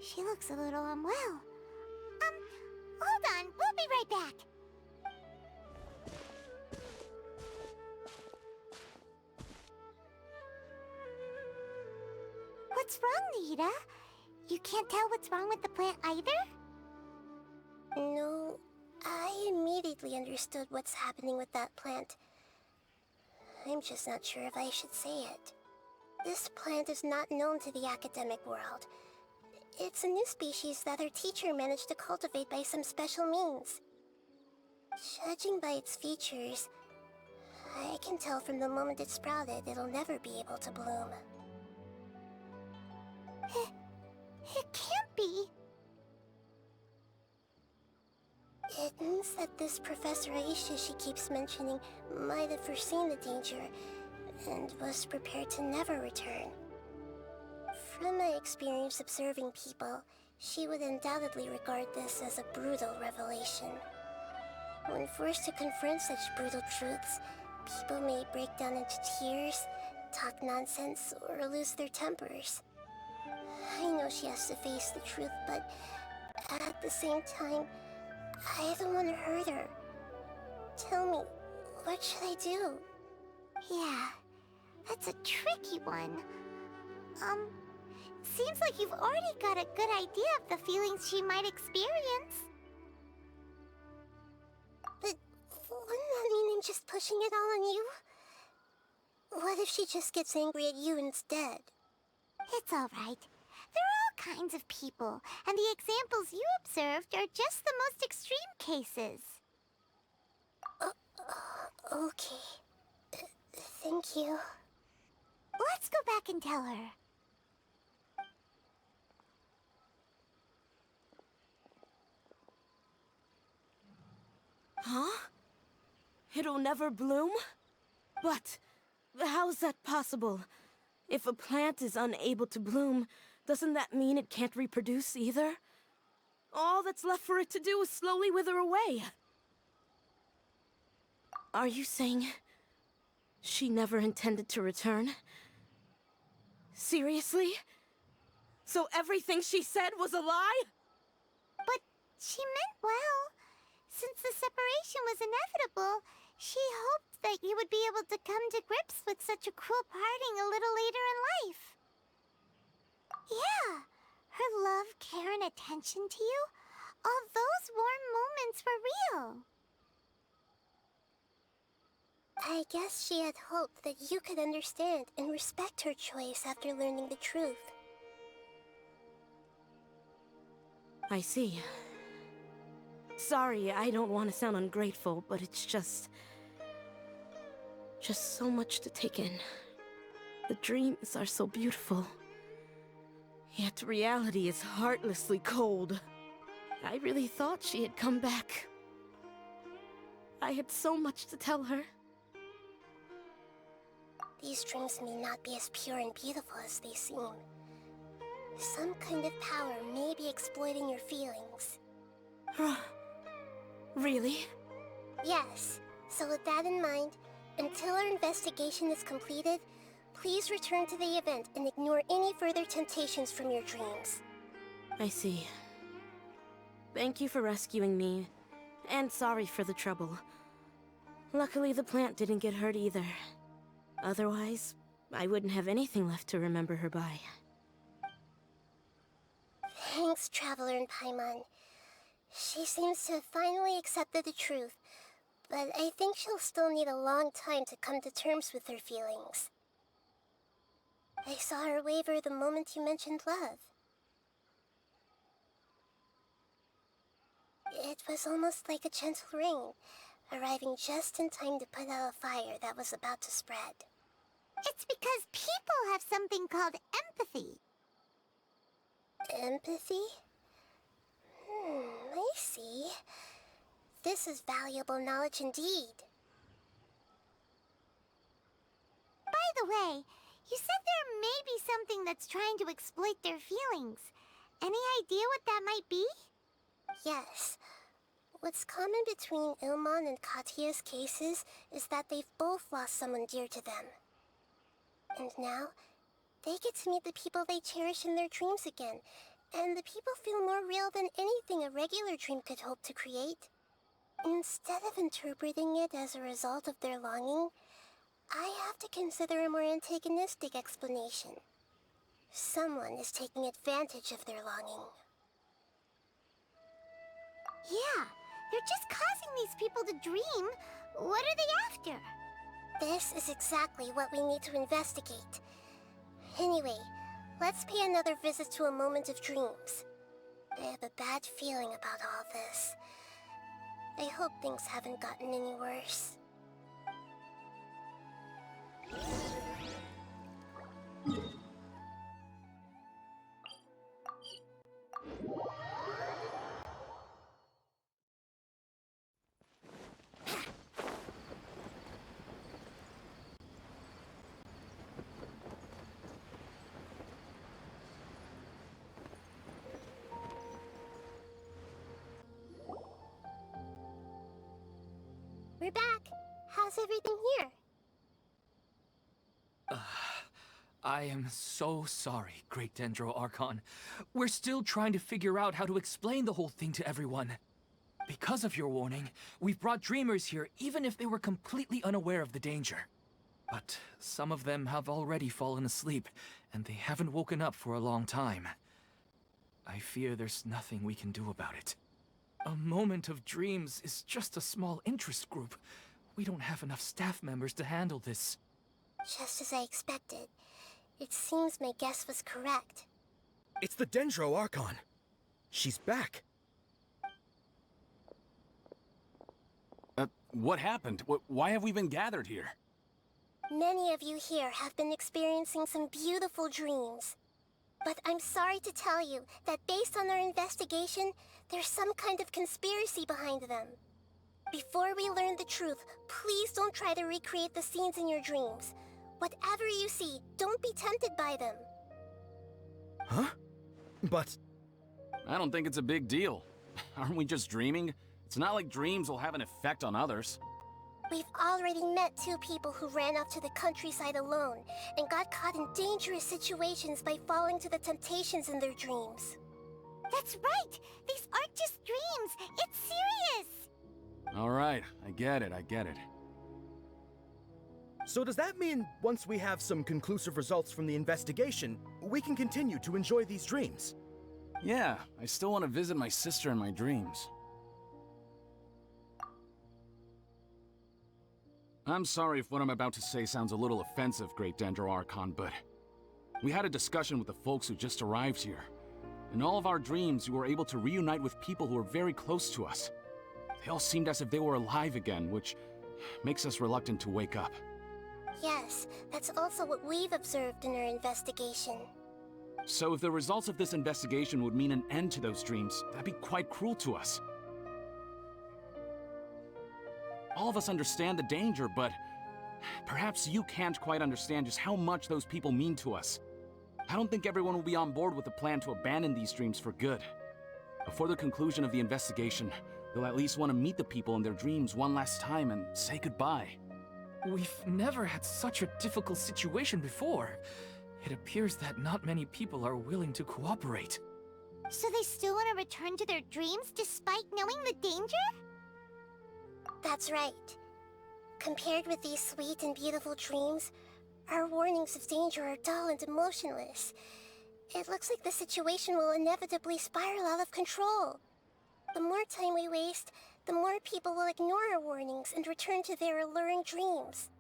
She looks a little unwell. Hold on, we'll be right back. What's wrong, Nahida? You can't tell what's wrong with the plant either? No, I immediately understood what's happening with that plant. I'm just not sure if I should say it. This plant is not known to the academic world. It's a new species that our teacher managed to cultivate by some special means. Judging by its features, I can tell from the moment it sprouted it'll never be able to bloom. It can't be. It means that this Professor Aisha she keeps mentioning might have foreseen the danger and was prepared to never return. From my experience observing people, she would undoubtedly regard this as a brutal revelation. When forced to confront such brutal truths, people may break down into tears, talk nonsense, or lose their tempers. I know she has to face the truth, but at the same time, I don't want to hurt her. Tell me, what should I do? Yeah, that's a tricky one. Seems like you've already got a good idea of the feelings she might experience. But wouldn't that mean I'm just pushing it all on you? What if she just gets angry at you instead? It's all right. There are all kinds of people, and the examples you observed are just the most extreme cases. Okay. Thank you. Let's go back and tell her. Huh? It'll never bloom? But how's that possible? If a plant is unable to bloom, doesn't that mean it can't reproduce either? All that's left for it to do is slowly wither away. Are you saying she never intended to return? Seriously? So everything she said was a lie? But she meant well. Since the separation was inevitable, she hoped that you would be able to come to grips with such a cruel parting a little later in life. Yeah, her love, care, and attention to you, all those warm moments were real. I guess she had hoped that you could understand and respect her choice after learning the truth. I see. Sorry, I don't want to sound ungrateful, but it's just so much to take in. The dreams are so beautiful. Yet reality is heartlessly cold. I really thought she had come back. I had so much to tell her. These dreams may not be as pure and beautiful as they seem. Some kind of power may be exploiting your feelings. Really? Yes. So with that in mind, until our investigation is completed, please return to the event and ignore any further temptations from your dreams. I see. Thank you for rescuing me, and sorry for the trouble. Luckily, the plant didn't get hurt either. Otherwise, I wouldn't have anything left to remember her by. Thanks, Traveler and Paimon. She seems to have finally accepted the truth, but I think she'll still need a long time to come to terms with her feelings. I saw her waver the moment you mentioned love. It was almost like a gentle rain, arriving just in time to put out a fire that was about to spread. It's because people have something called empathy. Empathy? I see. This is valuable knowledge indeed. By the way, you said there may be something that's trying to exploit their feelings. Any idea what that might be? Yes. What's common between Ilmon and Katia's cases is that they've both lost someone dear to them. And now, they get to meet the people they cherish in their dreams again, and the people feel more real than anything a regular dream could hope to create. Instead of interpreting it as a result of their longing, I have to consider a more antagonistic explanation. Someone is taking advantage of their longing. Yeah, they're just causing these people to dream. What are they after? This is exactly what we need to investigate. Anyway, let's pay another visit to a moment of dreams. I have a bad feeling about all this. I hope things haven't gotten any worse. We're back. How's everything here? I am so sorry, Great Dendro Archon. We're still trying to figure out how to explain the whole thing to everyone. Because of your warning, we've brought dreamers here even if they were completely unaware of the danger. But some of them have already fallen asleep, and they haven't woken up for a long time. I fear there's nothing we can do about it. A moment of dreams is just a small interest group. We don't have enough staff members to handle this. Just as I expected. It seems my guess was correct. It's the Dendro Archon. She's back. What happened? Why have we been gathered here? Many of you here have been experiencing some beautiful dreams. But I'm sorry to tell you that based on our investigation, there's some kind of conspiracy behind them. Before we learn the truth, please don't try to recreate the scenes in your dreams. Whatever you see, don't be tempted by them. Huh? But... I don't think it's a big deal. Aren't we just dreaming? It's not like dreams will have an effect on others. We've already met 2 people who ran off to the countryside alone and got caught in dangerous situations by falling to the temptations in their dreams. That's right! These aren't just dreams! It's serious! Alright, I get it. so does that mean once we have some conclusive results from the investigation, we can continue to enjoy these dreams? Yeah, I still want to visit my sister in my dreams. I'm sorry if what I'm about to say sounds a little offensive, Great Dendro Archon, but we had a discussion with the folks who just arrived here. In all of our dreams, we were able to reunite with people who were very close to us. They all seemed as if they were alive again, which makes us reluctant to wake up. Yes, that's also what we've observed in our investigation. So if the results of this investigation would mean an end to those dreams, that'd be quite cruel to us. All of us understand the danger, but perhaps you can't quite understand just how much those people mean to us. I don't think everyone will be on board with the plan to abandon these dreams for good. Before the conclusion of the investigation, they'll at least want to meet the people in their dreams one last time and say goodbye. We've never had such a difficult situation before. It appears that not many people are willing to cooperate. So they still want to return to their dreams despite knowing the danger? That's right. Compared with these sweet and beautiful dreams, our warnings of danger are dull and emotionless. It looks like the situation will inevitably spiral out of control. The more time we waste, the more people will ignore our warnings and return to their alluring dreams.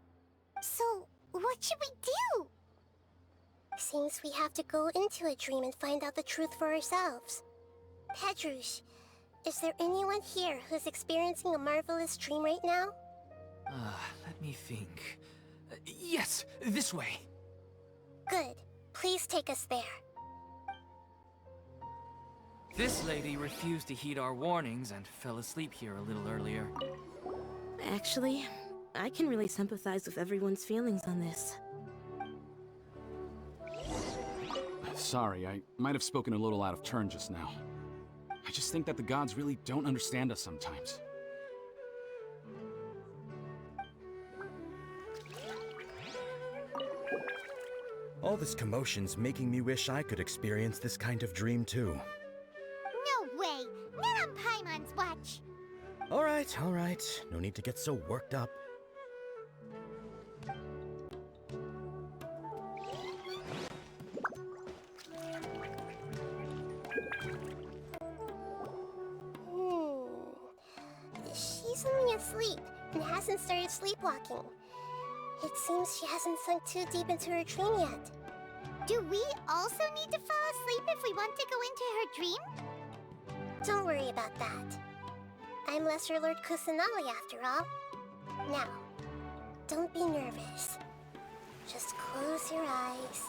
So, what should we do? Seems we have to go into a dream and find out the truth for ourselves. Pedrush, is there anyone here who's experiencing a marvelous dream right now? Let me think. Yes, this way. Good. Please take us there. This lady refused to heed our warnings and fell asleep here a little earlier. Actually, I can really sympathize with everyone's feelings on this. Sorry, I might have spoken a little out of turn just now. I just think that the gods really don't understand us sometimes. All this commotion's making me wish I could experience this kind of dream too. No way! Not on Paimon's watch! All right. No need to get so worked up. She's only asleep and hasn't started sleepwalking. It seems she hasn't sunk too deep into her dream yet. Do we also need to fall asleep if we want to go into her dream? Don't worry about that. I'm Lesser Lord Kusanali after all. Now, don't be nervous. Just close your eyes.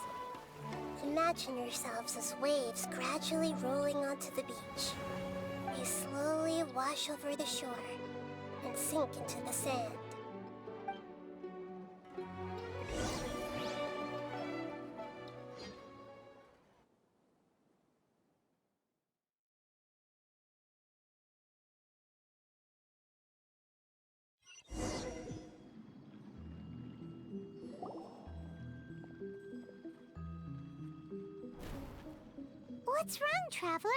Imagine yourselves as waves gradually rolling onto the beach. They slowly wash over the shore and sink into the sand. What's wrong, Traveler?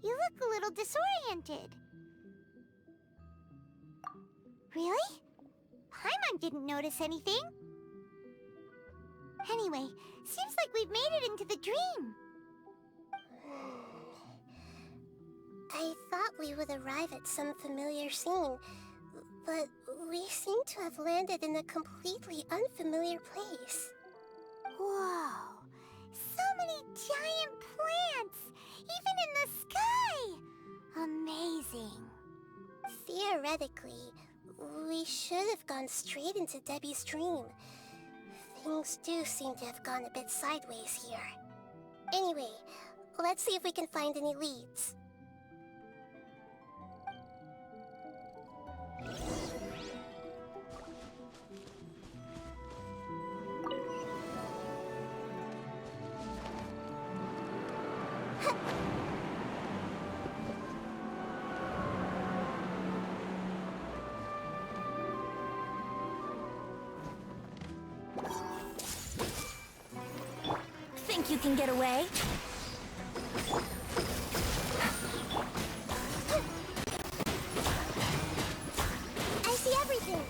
You look a little disoriented. Really? Paimon didn't notice anything. Anyway, seems like we've made it into the dream. I thought we would arrive at some familiar scene, but we seem to have landed in a completely unfamiliar place. Whoa! So many giant plants! Even in the sky! Amazing. Theoretically, we should have gone straight into Debbie's dream. Things do seem to have gone a bit sideways here. Anyway, let's see if we can find any leads. Think you can get away? I see everything!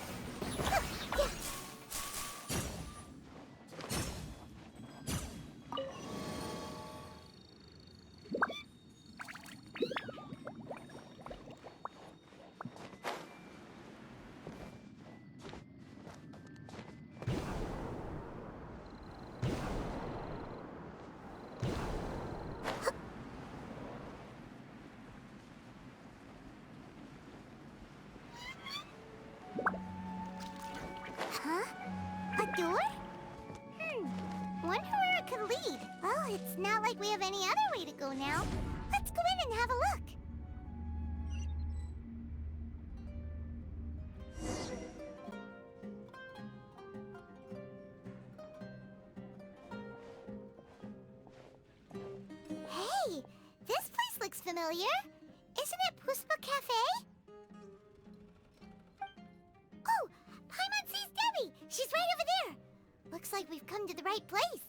It's not like we have any other way to go now. Let's go in and have a look. Hey, this place looks familiar. Isn't it Puspa Cafe? Oh, Paimon sees Debbie. She's right over there. Looks like we've come to the right place.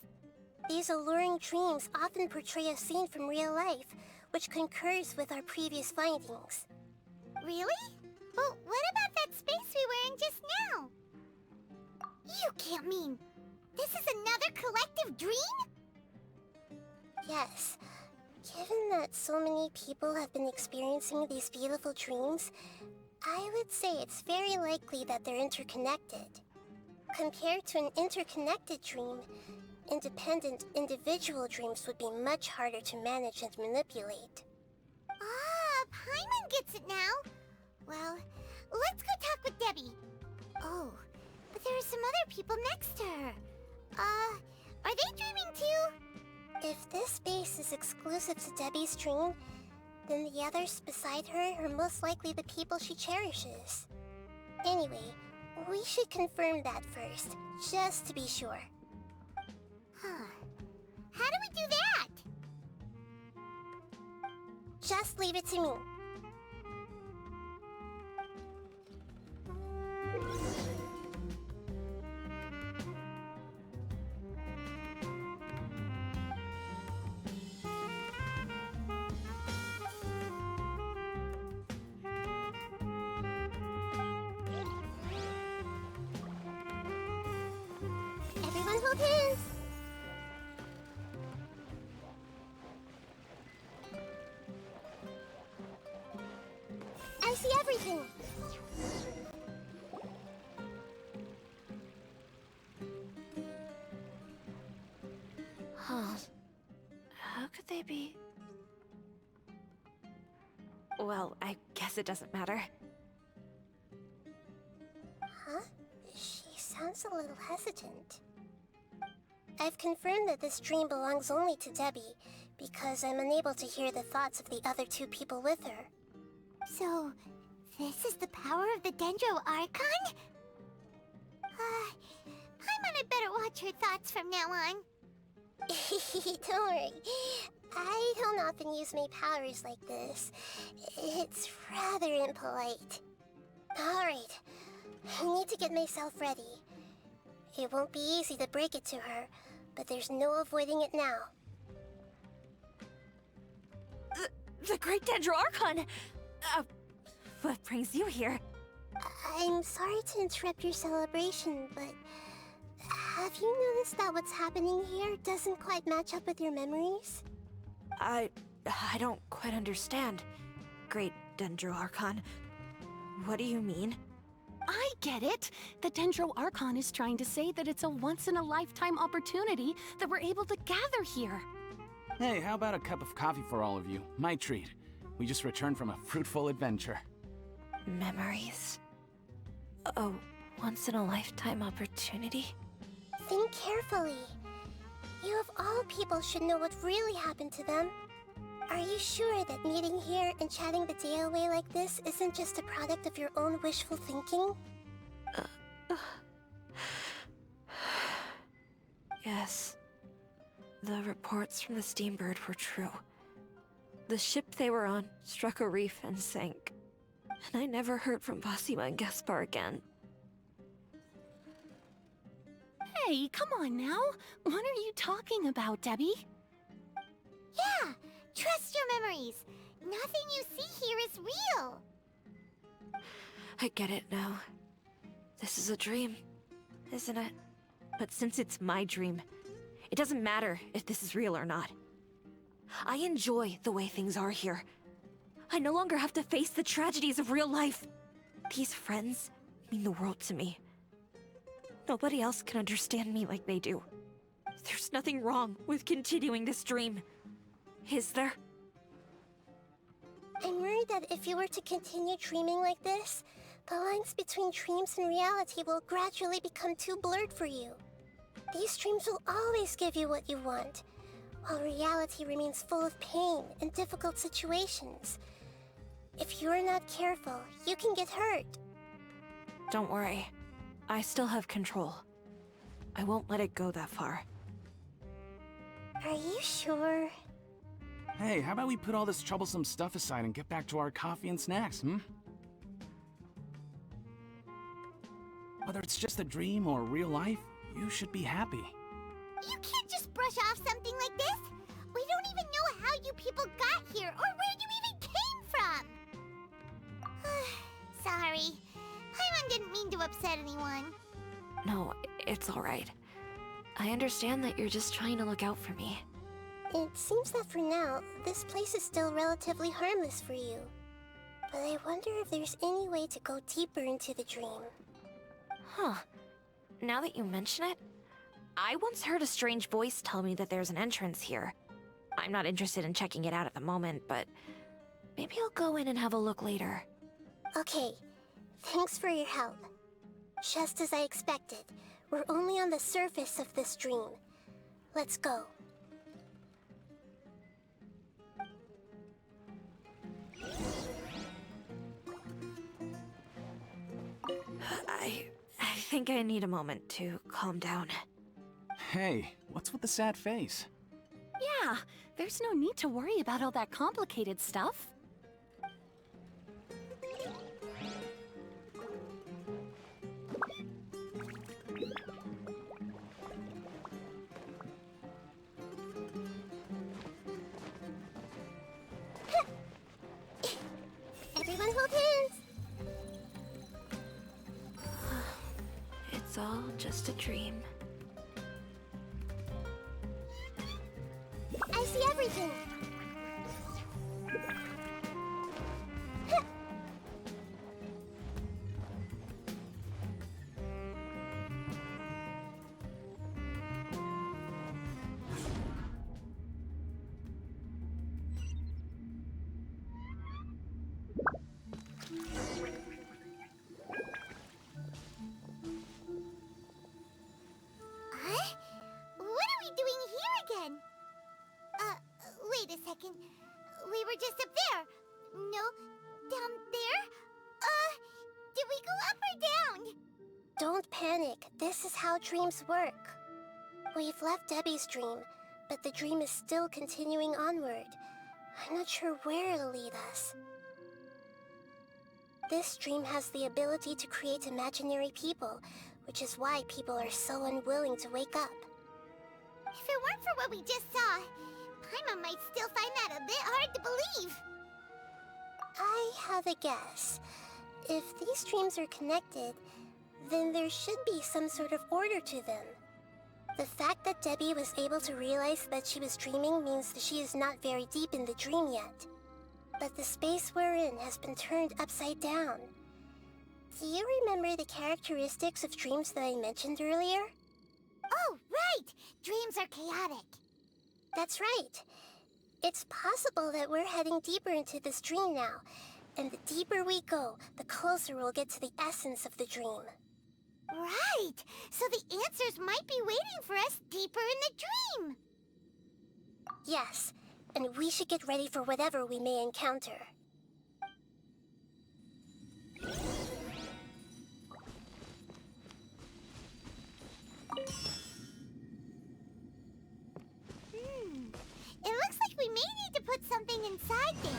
These alluring dreams often portray a scene from real life, which concurs with our previous findings. Really? But what about that space we were in just now? You can't mean this is another collective dream? Yes. Given that so many people have been experiencing these beautiful dreams, I would say it's very likely that they're interconnected. Compared to an interconnected dream, independent individual dreams would be much harder to manage and manipulate. Ah, Paimon gets it now. Well, let's go talk with Debbie. Oh, but there are some other people next to her. Are they dreaming too? If this space is exclusive to Debbie's dream, then the others beside her are most likely the people she cherishes. Anyway, we should confirm that first, just to be sure. Huh. How do we do that? Just leave it to me. Everyone hold hands. I see everything. Huh. How could they be? Well, I guess it doesn't matter. Huh? She sounds a little hesitant. I've confirmed that this dream belongs only to Debbie, because I'm unable to hear the thoughts of the other two people with her. So, this is the power of the Dendro Archon? Paimon had better watch her thoughts from now on. Don't worry. I don't often use my powers like this. It's rather impolite. Alright, I need to get myself ready. It won't be easy to break it to her, but there's no avoiding it now. The Great Dendro Archon! What brings you here? I'm sorry to interrupt your celebration, but have you noticed that what's happening here doesn't quite match up with your memories? I don't quite understand. Great Dendro Archon. What do you mean? I get it. The Dendro Archon is trying to say that it's a once-in-a-lifetime opportunity that we're able to gather here. Hey, how about a cup of coffee for all of you? My treat. We just returned from a fruitful adventure. Memories. A once-in-a-lifetime opportunity? Think carefully. You of all people should know what really happened to them. Are you sure that meeting here and chatting the day away like this isn't just a product of your own wishful thinking? Yes. The reports from the Steambird were true. The ship they were on struck a reef and sank. And I never heard from Basima and Gaspar again. Hey, come on now. What are you talking about, Debbie? Yeah, trust your memories. Nothing you see here is real. I get it now. This is a dream, isn't it? But since it's my dream, it doesn't matter if this is real or not. I enjoy the way things are here. I no longer have to face the tragedies of real life. These friends mean the world to me. Nobody else can understand me like they do. There's nothing wrong with continuing this dream. Is there? I'm worried that if you were to continue dreaming like this, the lines between dreams and reality will gradually become too blurred for you. These dreams will always give you what you want, while reality remains full of pain and difficult situations. If you're not careful, you can get hurt. Don't worry. I still have control. I won't let it go that far. Are you sure? Hey, how about we put all this troublesome stuff aside and get back to our coffee and snacks, hmm? Whether it's just a dream or real life, you should be happy. You can't just brush off something like this. We don't even know how you people got here or where you even came from. Sorry. Paimon didn't mean to upset anyone. No, it's alright. I understand that you're just trying to look out for me. It seems that for now, this place is still relatively harmless for you. But I wonder if there's any way to go deeper into the dream. Huh. Now that you mention it, I once heard a strange voice tell me that there's an entrance here. I'm not interested in checking it out at the moment, but maybe I'll go in and have a look later. Okay, thanks for your help. Just as I expected, we're only on the surface of this dream. Let's go. I think I need a moment to calm down. Hey, what's with the sad face? Yeah, there's no need to worry about all that complicated stuff. Everyone hold hands! It's all just a dream. I see everything! Huh? What are we doing here again? Wait a second. We were just up there. No, down there? Did we go up or down? Don't panic. This is how dreams work. We've left Debbie's dream, but the dream is still continuing onward. I'm not sure where it'll lead us. This dream has the ability to create imaginary people, which is why people are so unwilling to wake up. If it weren't for what we just saw, Paimon might still find that a bit hard to believe. I have a guess. If these dreams are connected, then there should be some sort of order to them. The fact that Debbie was able to realize that she was dreaming means that she is not very deep in the dream yet. But the space we're in has been turned upside down. Do you remember the characteristics of dreams that I mentioned earlier? Oh, right! Dreams are chaotic. That's right. It's possible that we're heading deeper into this dream now, and the deeper we go, the closer we'll get to the essence of the dream. Right! So the answers might be waiting for us deeper in the dream! Yes, and we should get ready for whatever we may encounter. It looks like we may need to put something inside there.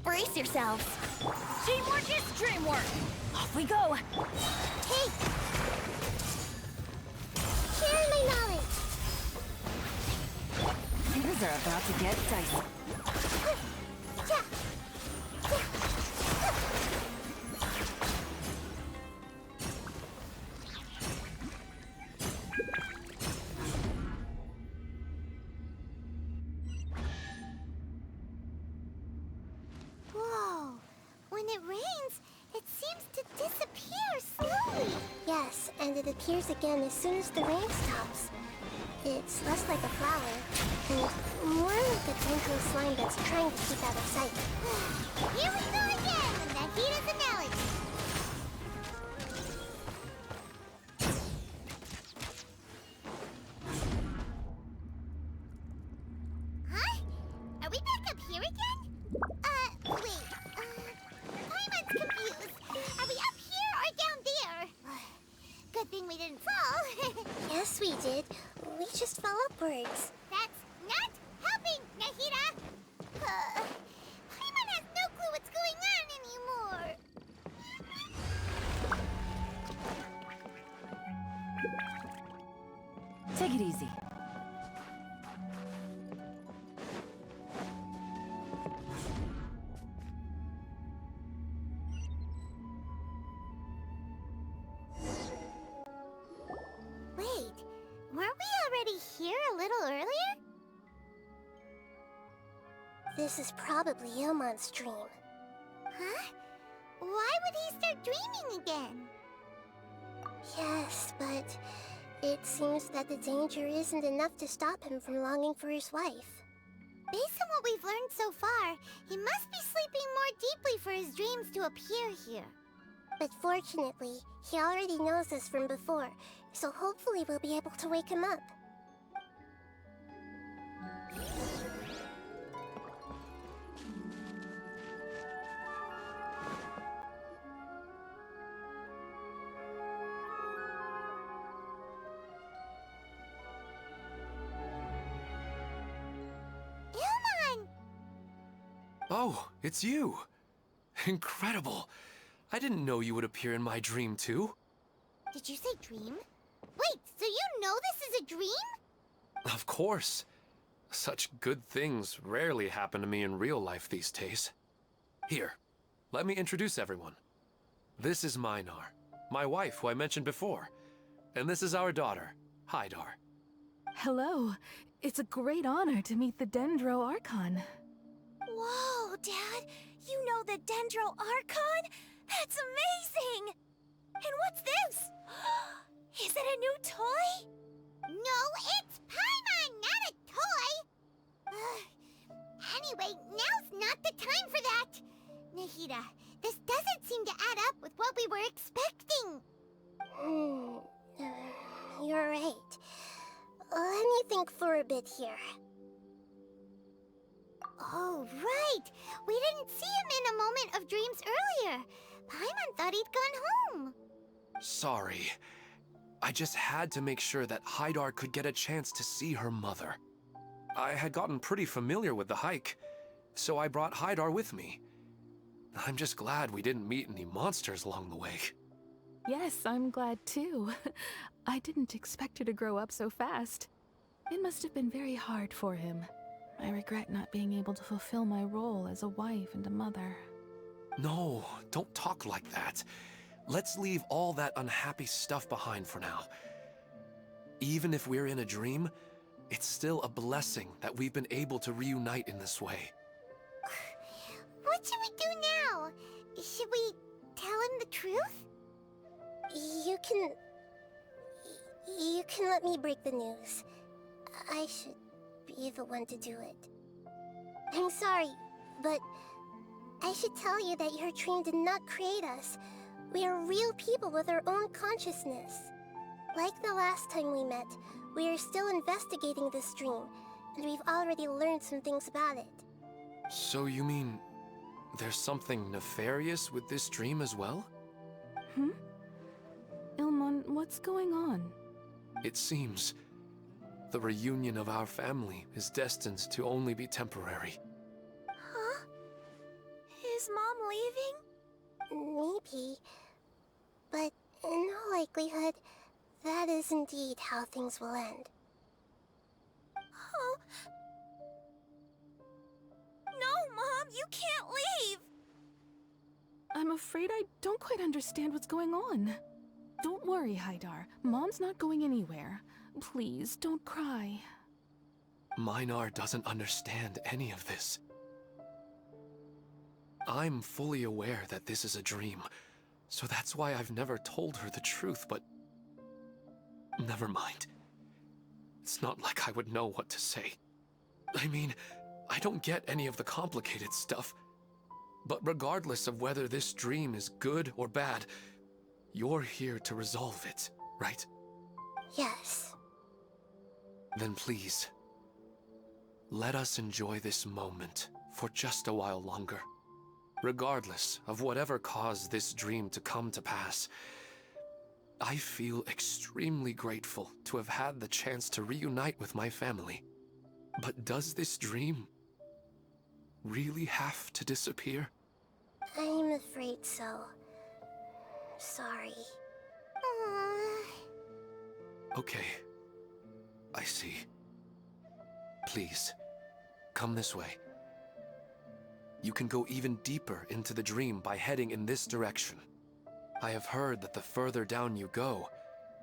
Brace yourselves. Teamwork is dreamwork. Off we go. Hey! are about to get dicey. Whoa. When it rains, it seems to disappear slowly. Yes, and it appears again as soon as the rain stops. It's less like a flower, and more like a gentle slime that's trying to keep out of sight. Here we go again with Nahida's analogy. Huh? Are we back up here again? Wait. Paimon's confused. Are we up here or down there? Good thing we didn't fall. Yes, we did. We just fell upwards. That's not helping, Nahida! Paimon has no clue what's going on anymore. Take it easy. Wait, weren't we already here a little earlier? This is probably Ilmon's dream. Huh? Why would he start dreaming again? Yes, but it seems that the danger isn't enough to stop him from longing for his wife. Based on what we've learned so far, he must be sleeping more deeply for his dreams to appear here. But fortunately, he already knows this from before, so hopefully we'll be able to wake him up. Ilmon! Oh, it's you! Incredible! I didn't know you would appear in my dream, too. Did you say dream? Wait, so you know this is a dream? Of course. Such good things rarely happen to me in real life these days. Here, let me introduce everyone. This is Minar, my wife who I mentioned before. And this is our daughter, Hydar. Hello. It's a great honor to meet the Dendro Archon. Whoa, Dad! You know the Dendro Archon? That's amazing! And what's this? Is it a new toy? No, it's Paimon, not a toy! Anyway, now's not the time for that! Nahida, this doesn't seem to add up with what we were expecting. You're right. Let me think for a bit here. Oh, right! We didn't see him in a moment of dreams earlier. Paimon thought he'd gone home. Sorry. I just had to make sure that Hydar could get a chance to see her mother. I had gotten pretty familiar with the hike, so I brought Hydar with me. I'm just glad we didn't meet any monsters along the way. Yes, I'm glad too. I didn't expect her to grow up so fast. It must have been very hard for him. I regret not being able to fulfill my role as a wife and a mother. No, don't talk like that. Let's leave all that unhappy stuff behind for now. Even if we're in a dream, it's still a blessing that we've been able to reunite in this way. What should we do now? Should we tell him the truth? You can let me break the news. I should be the one to do it. I'm sorry, but I should tell you that your dream did not create us. We are real people with our own consciousness. Like the last time we met, we are still investigating this dream, and we've already learned some things about it. So you mean there's something nefarious with this dream as well? Ilmon, what's going on? It seems the reunion of our family is destined to only be temporary. Huh? Is Mom leaving? Maybe. But in all likelihood, that is indeed how things will end. Oh, You can't leave! I'm afraid I don't quite understand what's going on. Don't worry, Haidar. Mom's not going anywhere. Please, don't cry. Minar doesn't understand any of this. I'm fully aware that this is a dream, so that's why I've never told her the truth, but... Never mind. It's not like I would know what to say. I mean, I don't get any of the complicated stuff. But regardless of whether this dream is good or bad, you're here to resolve it, right? Yes. Then please, let us enjoy this moment for just a while longer. Regardless of whatever caused this dream to come to pass, I feel extremely grateful to have had the chance to reunite with my family. But does this dream really have to disappear? I'm afraid so. Sorry. Okay. I see. Please, come this way. You can go even deeper into the dream by heading in this direction. I have heard that the further down you go,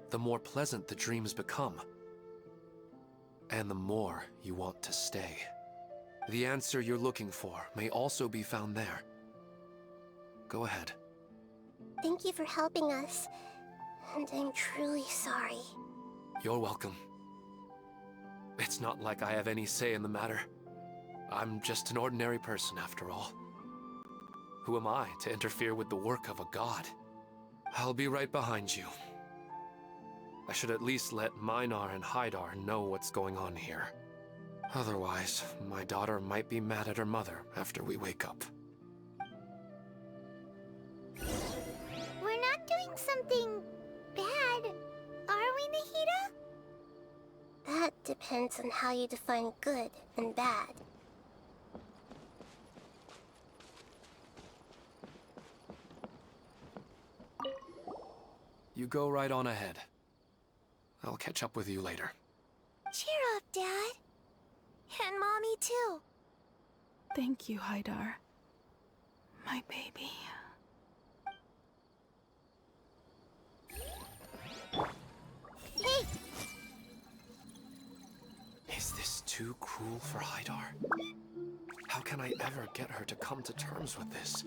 the more pleasant the dreams become. And the more you want to stay. The answer you're looking for may also be found there. Go ahead. Thank you for helping us. And I'm truly sorry. You're welcome. It's not like I have any say in the matter. I'm just an ordinary person after all. Who am I to interfere with the work of a god? I'll be right behind you. I should at least let Minar and Haidar know what's going on here. Otherwise, my daughter might be mad at her mother after we wake up. We're not doing something bad, are we, Nahida? That depends on how you define good and bad. You go right on ahead. I'll catch up with you later. Cheer up, Dad. And Mommy, too. Thank you, Haidar. My baby. Hey! Is this too cruel for Haidar? How can I ever get her to come to terms with this?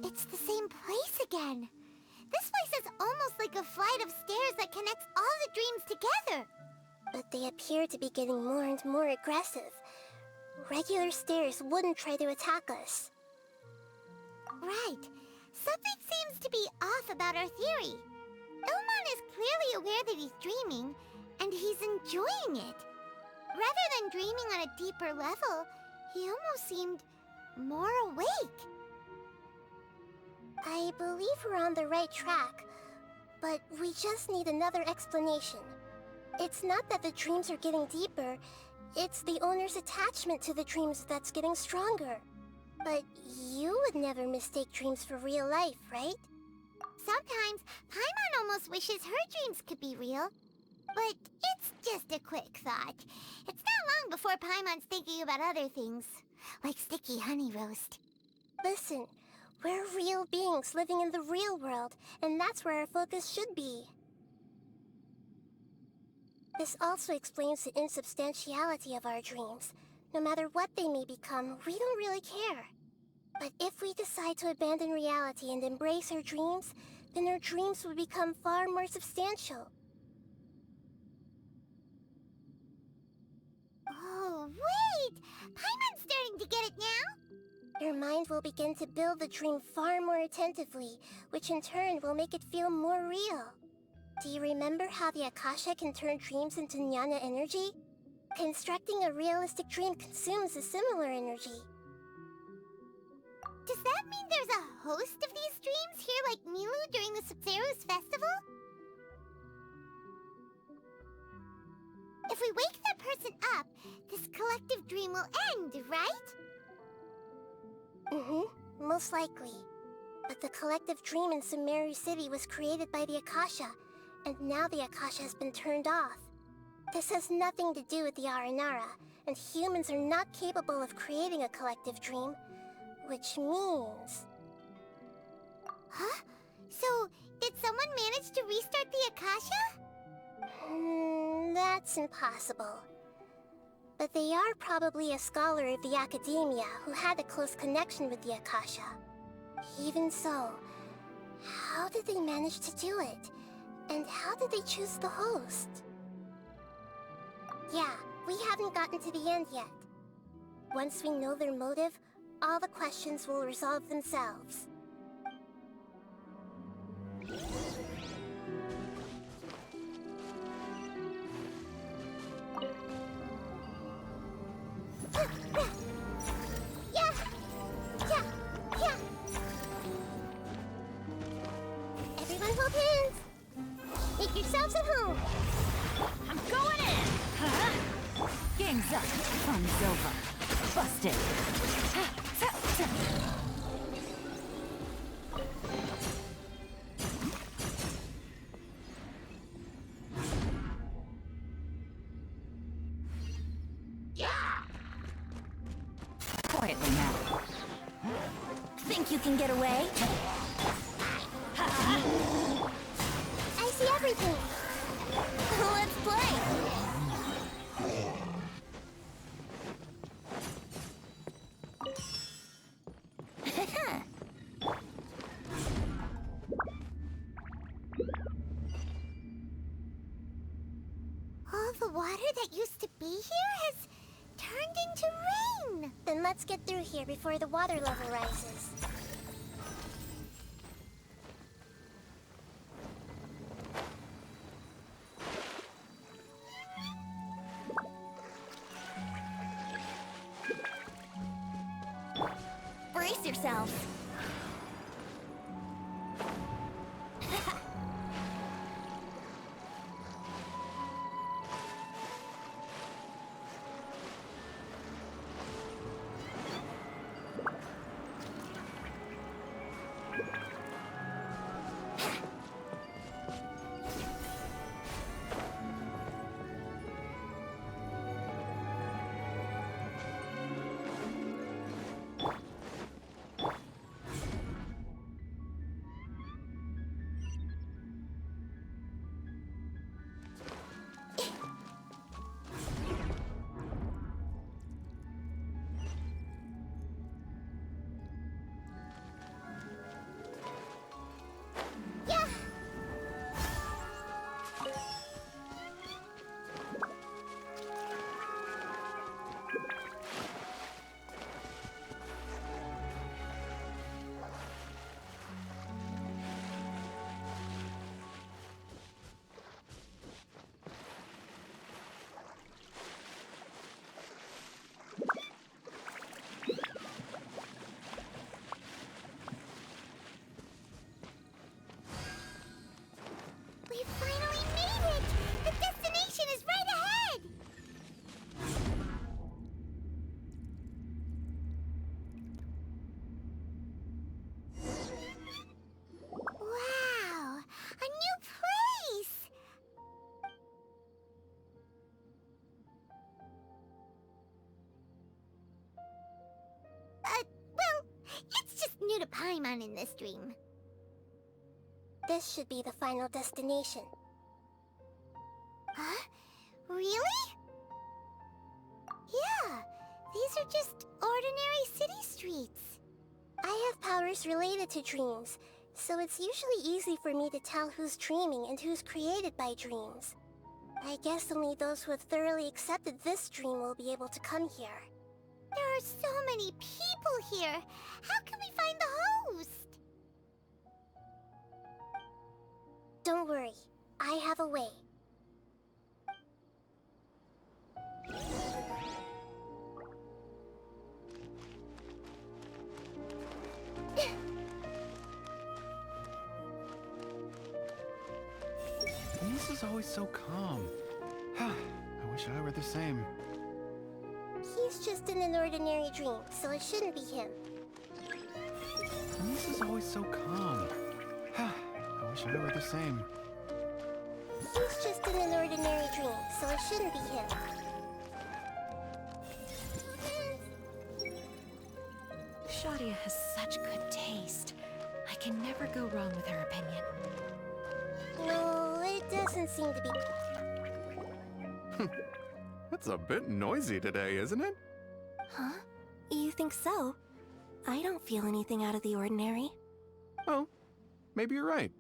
It's the same place again. This place is almost like a flight of stairs that connects all the dreams together. But they appear to be getting more and more aggressive. Regular stairs wouldn't try to attack us. Right. Something seems to be off about our theory. Ilman is clearly aware that he's dreaming, and he's enjoying it. Rather than dreaming on a deeper level, he almost seemed more awake. I believe we're on the right track, but we just need another explanation. It's not that the dreams are getting deeper, it's the owner's attachment to the dreams that's getting stronger. But you would never mistake dreams for real life, right? Sometimes, Paimon almost wishes her dreams could be real. But it's just a quick thought. It's not long before Paimon's thinking about other things, like sticky honey roast. Listen, we're real beings living in the real world, and that's where our focus should be. This also explains the insubstantiality of our dreams. No matter what they may become, we don't really care. But if we decide to abandon reality and embrace our dreams, then our dreams will become far more substantial. Oh, wait! Paimon's starting to get it now? Your mind will begin to build the dream far more attentively, which in turn will make it feel more real. Do you remember how the Akasha can turn dreams into jnana energy? Constructing a realistic dream consumes a similar energy. Does that mean there's a host of these dreams here like Milu during the Subzero's festival? If we wake that person up, this collective dream will end, right? Most likely. But the collective dream in Sumeru City was created by the Akasha, and now the Akasha has been turned off. This has nothing to do with the Aranara, and humans are not capable of creating a collective dream, which means... Huh? So, did someone manage to restart the Akasha? That's impossible. But they are probably a scholar of the Academia who had a close connection with the Akasha. Even so, how did they manage to do it? And how did they choose the host? Yeah, we haven't gotten to the end yet. Once we know their motive, all the questions will resolve themselves. Everyone hold hands. Make yourselves at home. I'm going in! Huh? Game's up. Fun's over. Busted. Quietly now. Think you can get away? I see everything. Let's play! All the water that used to be here has turned into rain. Then let's get through here before the water level rises. Brace yourselves. We finally made it! The destination is right ahead! Wow! A new place! Well, it's just new to Paimon in this dream. This should be the final destination. Huh? Really? Yeah, these are just ordinary city streets. I have powers related to dreams, so it's usually easy for me to tell who's dreaming and who's created by dreams. I guess only those who have thoroughly accepted this dream will be able to come here. There are so many people here. How can we find the host? Don't worry, I have a way. This is always so calm. I wish I were the same. He's just in an ordinary dream, so it shouldn't be him. This is is always so calm. I wish I were the same. He's just in an ordinary dream, so it shouldn't be him. Shadia has such good taste. I can never go wrong with her opinion. No, it doesn't seem to be. It's a bit noisy today, isn't it? Huh? You think so? I don't feel anything out of the ordinary. Oh, maybe you're right.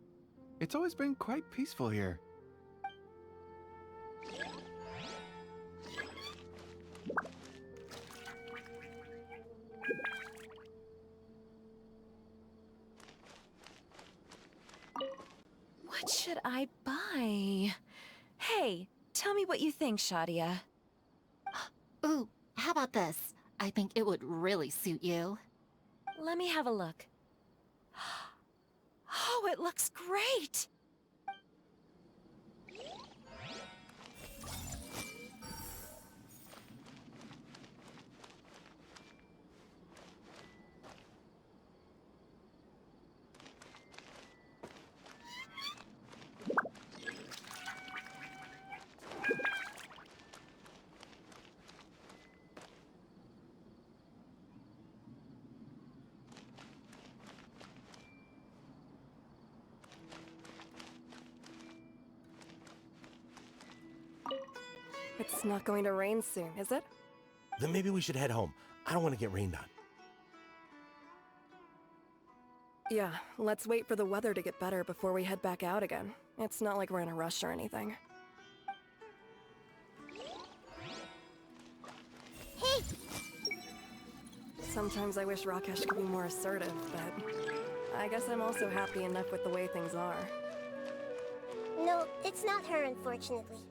It's always been quite peaceful here. What should I buy? Hey, tell me what you think, Shadia. Ooh, how about this? I think it would really suit you. Let me have a look. Oh, it looks great! It's not going to rain soon, is it? Then maybe we should head home. I don't want to get rained on. Yeah, let's wait for the weather to get better before we head back out again. It's not like we're in a rush or anything. Hey! Sometimes I wish Rakesh could be more assertive, but I guess I'm also happy enough with the way things are. No, it's not her, unfortunately.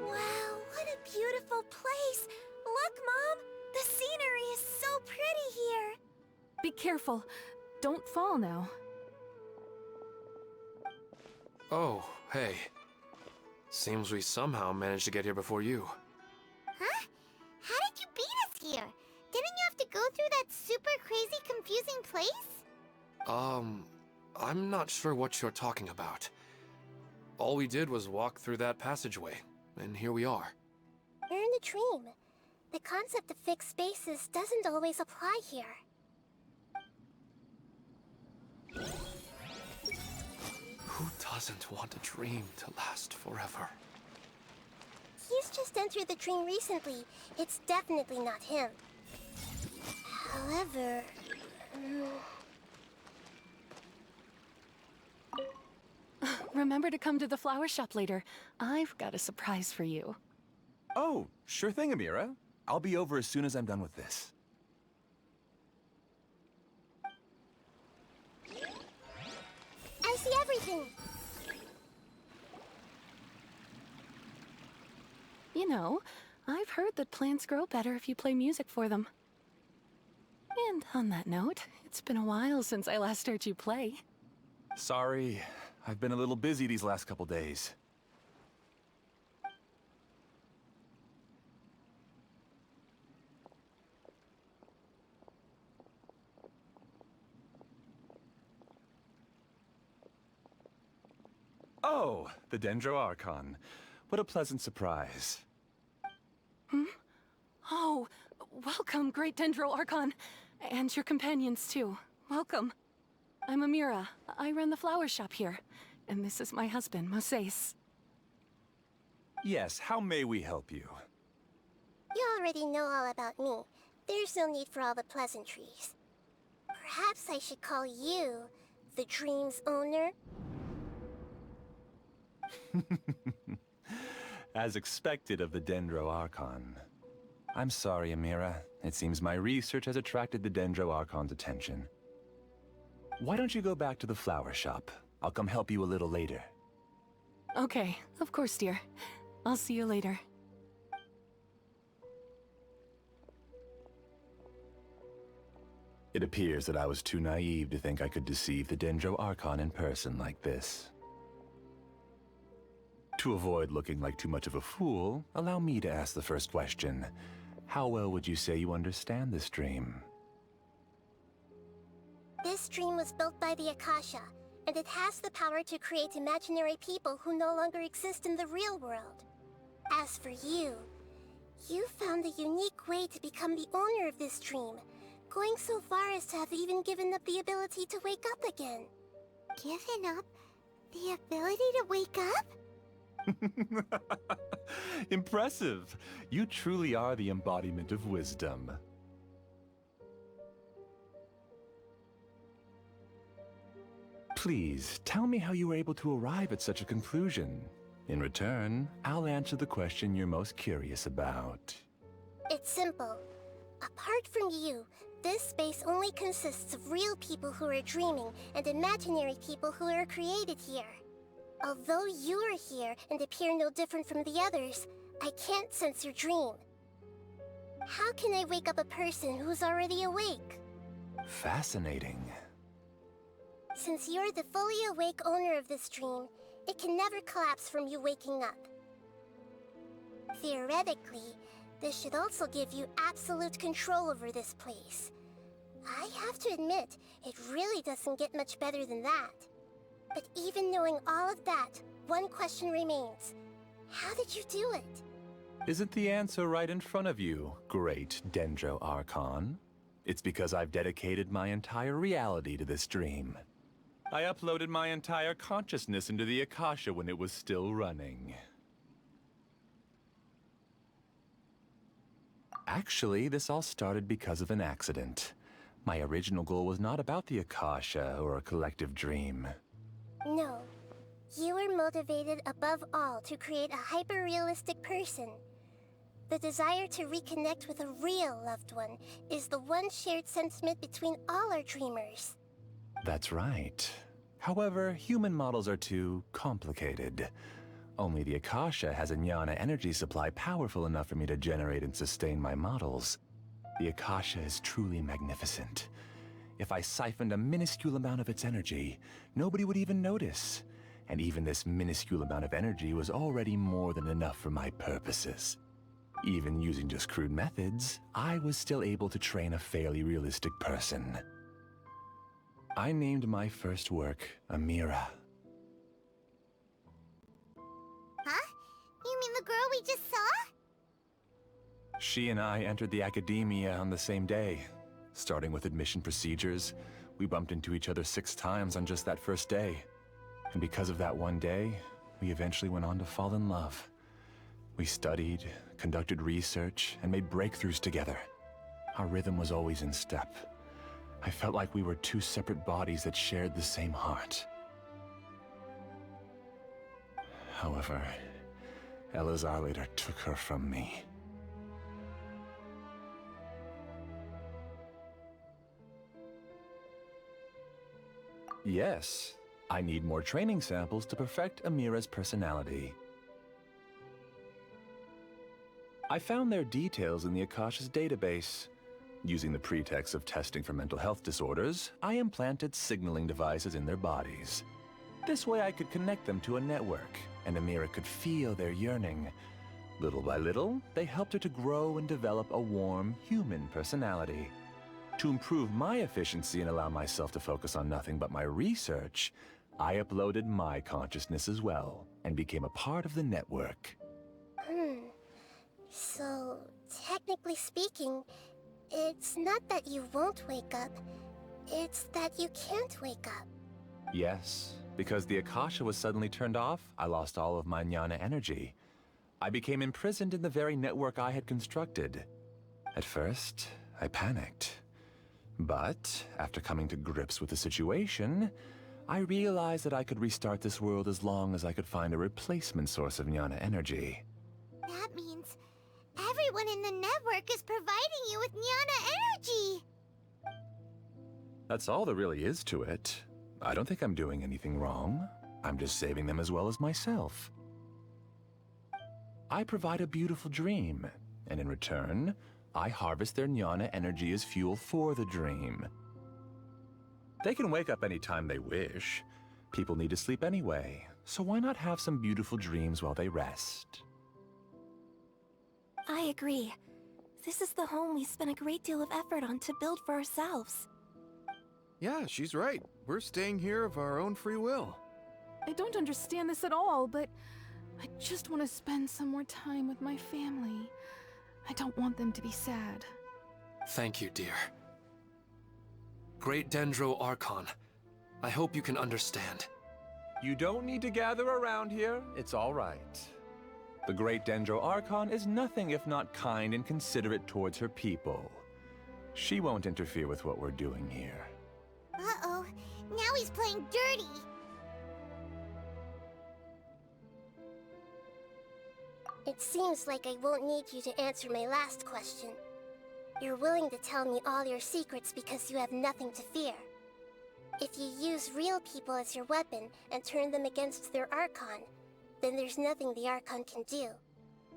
Wow, what a beautiful place! Look, Mom! The scenery is so pretty here! Be careful. Don't fall now. Oh, hey. Seems we somehow managed to get here before you. Huh? How did you beat us here? Didn't you have to go through that super crazy, confusing place? I'm not sure what you're talking about. All we did was walk through that passageway, and here we are. You're in a dream. The concept of fixed spaces doesn't always apply here. Who doesn't want a dream to last forever? He's just entered the dream recently. It's definitely not him. However... Remember to come to the flower shop later. I've got a surprise for you. Oh, sure thing, Amira. I'll be over as soon as I'm done with this. I see everything. You know, I've heard that plants grow better if you play music for them. And on that note, it's been a while since I last heard you play. Sorry, I've been a little busy these last couple days. Oh, the Dendro Archon. What a pleasant surprise. Oh, welcome, Great Dendro Archon. And your companions, too. Welcome. I'm Amira. I run the flower shop here. And this is my husband, Moses. Yes, how may we help you? You already know all about me. There's no need for all the pleasantries. Perhaps I should call you the dream's owner? As expected of the Dendro Archon. I'm sorry, Amira. It seems my research has attracted the Dendro Archon's attention. Why don't you go back to the flower shop? I'll come help you a little later. Okay, of course, dear. I'll see you later. It appears that I was too naive to think I could deceive the Dendro Archon in person like this. To avoid looking like too much of a fool, allow me to ask the first question. How well would you say you understand this dream? This dream was built by the Akasha, and it has the power to create imaginary people who no longer exist in the real world. As for you, you found a unique way to become the owner of this dream, going so far as to have even given up the ability to wake up again. Given up the ability to wake up? Impressive. You truly are the embodiment of wisdom. Please, tell me how you were able to arrive at such a conclusion. In return, I'll answer the question you're most curious about. It's simple. Apart from you, this space only consists of real people who are dreaming and imaginary people who are created here. Although you are here and appear no different from the others, I can't sense your dream. How can I wake up a person who's already awake? Fascinating. Since you're the fully awake owner of this dream, it can never collapse from you waking up. Theoretically, this should also give you absolute control over this place. I have to admit, it really doesn't get much better than that. But even knowing all of that, one question remains. How did you do it? Isn't the answer right in front of you, great Dendro Archon? It's because I've dedicated my entire reality to this dream. I uploaded my entire consciousness into the Akasha when it was still running. Actually, this all started because of an accident. My original goal was not about the Akasha or a collective dream. No. You were motivated above all to create a hyper-realistic person. The desire to reconnect with a real loved one is the one shared sentiment between all our dreamers. That's right. However, human models are too complicated. Only the Akasha has a jnana energy supply powerful enough for me to generate and sustain my models. The Akasha is truly magnificent. If I siphoned a minuscule amount of its energy, nobody would even notice. And even this minuscule amount of energy was already more than enough for my purposes. Even using just crude methods, I was still able to train a fairly realistic person. I named my first work Amira. Huh? You mean the girl we just saw? She and I entered the academia on the same day. Starting with admission procedures, we bumped into each other 6 times on just that first day. And because of that one day, we eventually went on to fall in love. We studied, conducted research, and made breakthroughs together. Our rhythm was always in step. I felt like we were 2 separate bodies that shared the same heart. However, Elazar later took her from me. Yes, I need more training samples to perfect Amira's personality. I found their details in the Akasha's database. Using the pretext of testing for mental health disorders, I implanted signaling devices in their bodies. This way I could connect them to a network, and Amira could feel their yearning. Little by little, they helped her to grow and develop a warm, human personality. To improve my efficiency and allow myself to focus on nothing but my research, I uploaded my consciousness as well, and became a part of the network. So, technically speaking, it's not that you won't wake up, it's that you can't wake up. Yes, because the Akasha was suddenly turned off, I lost all of my jnana energy. I became imprisoned in the very network I had constructed. At first, I panicked. But, after coming to grips with the situation, I realized that I could restart this world as long as I could find a replacement source of jnana energy. That means everyone in the network is providing you with jnana energy! That's all there really is to it. I don't think I'm doing anything wrong. I'm just saving them as well as myself. I provide a beautiful dream, and in return, I harvest their jnana energy as fuel for the dream. They can wake up anytime they wish. People need to sleep anyway, so why not have some beautiful dreams while they rest? I agree. This is the home we spent a great deal of effort on to build for ourselves. Yeah, she's right. We're staying here of our own free will. I don't understand this at all, but I just want to spend some more time with my family. I don't want them to be sad. Thank you, dear. Great Dendro Archon, I hope you can understand. You don't need to gather around here. It's all right. The Great Dendro Archon is nothing if not kind and considerate towards her people. She won't interfere with what we're doing here. Uh-oh. Now he's playing dirty. It seems like I won't need you to answer my last question. You're willing to tell me all your secrets because you have nothing to fear. If you use real people as your weapon and turn them against their Archon, then there's nothing the Archon can do.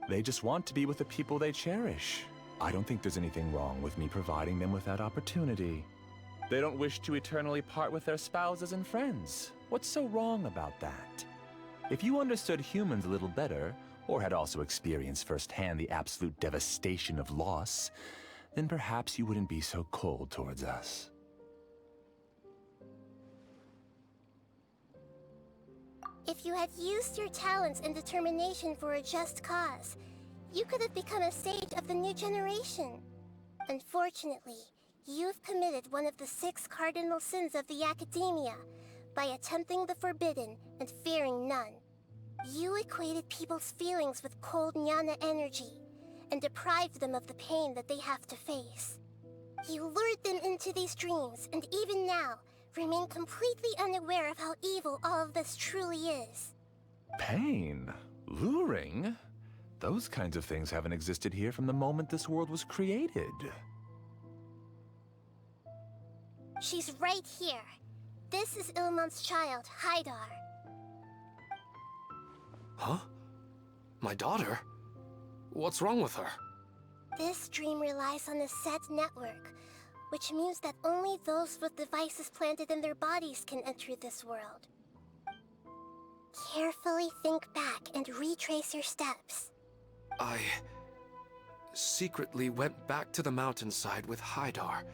They just want to be with the people they cherish. I don't think there's anything wrong with me providing them with that opportunity. They don't wish to eternally part with their spouses and friends. What's so wrong about that? If you understood humans a little better, or had also experienced firsthand the absolute devastation of loss, then perhaps you wouldn't be so cold towards us. If you had used your talents and determination for a just cause, you could have become a sage of the new generation. Unfortunately, you've committed one of the 6 cardinal sins of the Academia by attempting the forbidden and fearing none. You equated people's feelings with cold Jnana energy and deprived them of the pain that they have to face. You lured them into these dreams, and even now, remain completely unaware of how evil all of this truly is. Pain? Luring? Those kinds of things haven't existed here from the moment this world was created. She's right here. This is Ilmon's child, Haidar. Huh? My daughter? What's wrong with her? This dream relies on a set network, which means that only those with devices planted in their bodies can enter this world. Carefully think back and retrace your steps. I secretly went back to the mountainside with Haidar.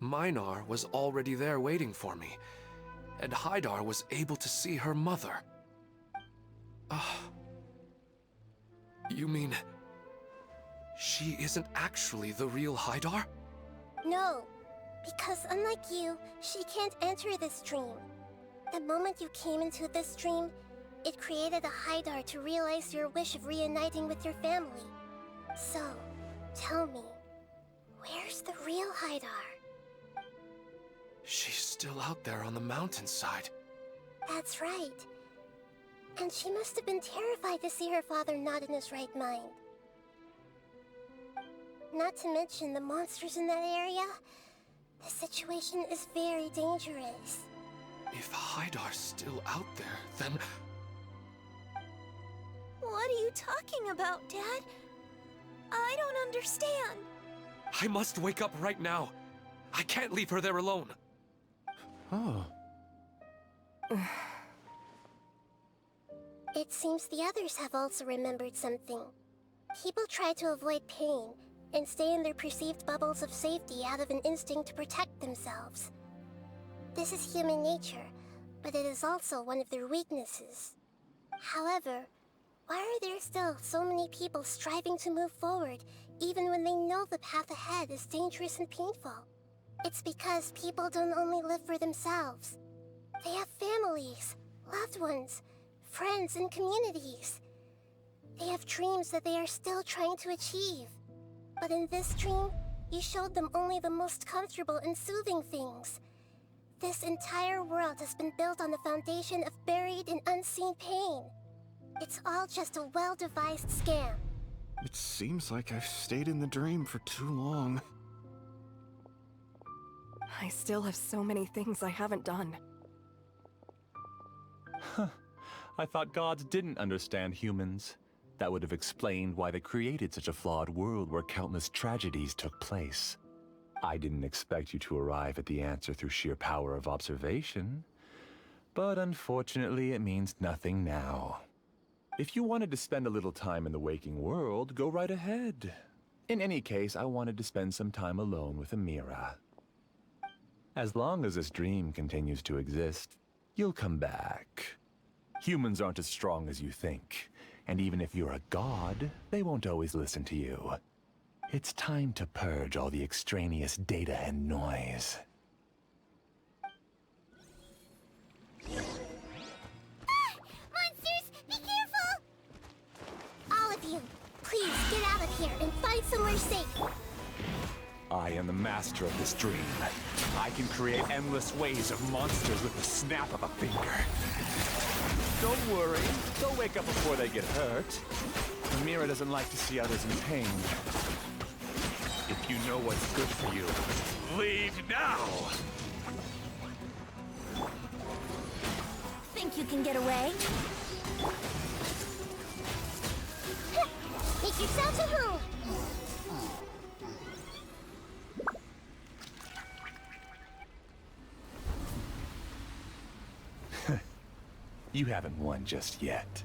Minar was already there waiting for me, and Haidar was able to see her mother. You mean she isn't actually the real Haidar? No, because unlike you, she can't enter this dream. The moment you came into this dream, it created a Haidar to realize your wish of reuniting with your family. So, tell me, where's the real Haidar? She's still out there on the mountainside. That's right. And she must have been terrified to see her father not in his right mind. Not to mention the monsters in that area. The situation is very dangerous. If Haidar's still out there, then... What are you talking about, Dad? I don't understand. I must wake up right now. I can't leave her there alone. Oh. It seems the others have also remembered something. People try to avoid pain and stay in their perceived bubbles of safety out of an instinct to protect themselves. This is human nature, but it is also one of their weaknesses. However, why are there still so many people striving to move forward even when they know the path ahead is dangerous and painful? It's because people don't only live for themselves. They have families, loved ones, friends, and communities. They have dreams that they are still trying to achieve. But in this dream, you showed them only the most comfortable and soothing things. This entire world has been built on the foundation of buried and unseen pain. It's all just a well-devised scam. It seems like I've stayed in the dream for too long. I still have so many things I haven't done. Huh. I thought gods didn't understand humans. That would have explained why they created such a flawed world where countless tragedies took place. I didn't expect you to arrive at the answer through sheer power of observation. But unfortunately, it means nothing now. If you wanted to spend a little time in the waking world, go right ahead. In any case, I wanted to spend some time alone with Amira. As long as this dream continues to exist, you'll come back. Humans aren't as strong as you think, and even if you're a god, they won't always listen to you. It's time to purge all the extraneous data and noise. Monsters, be careful! All of you, please get out of here and find somewhere safe. I am the master of this dream. I can create endless waves of monsters with the snap of a finger. Don't worry, they'll wake up before they get hurt. Mira doesn't like to see others in pain. If you know what's good for you, leave now! Think you can get away? Make yourselves at home! You haven't won just yet.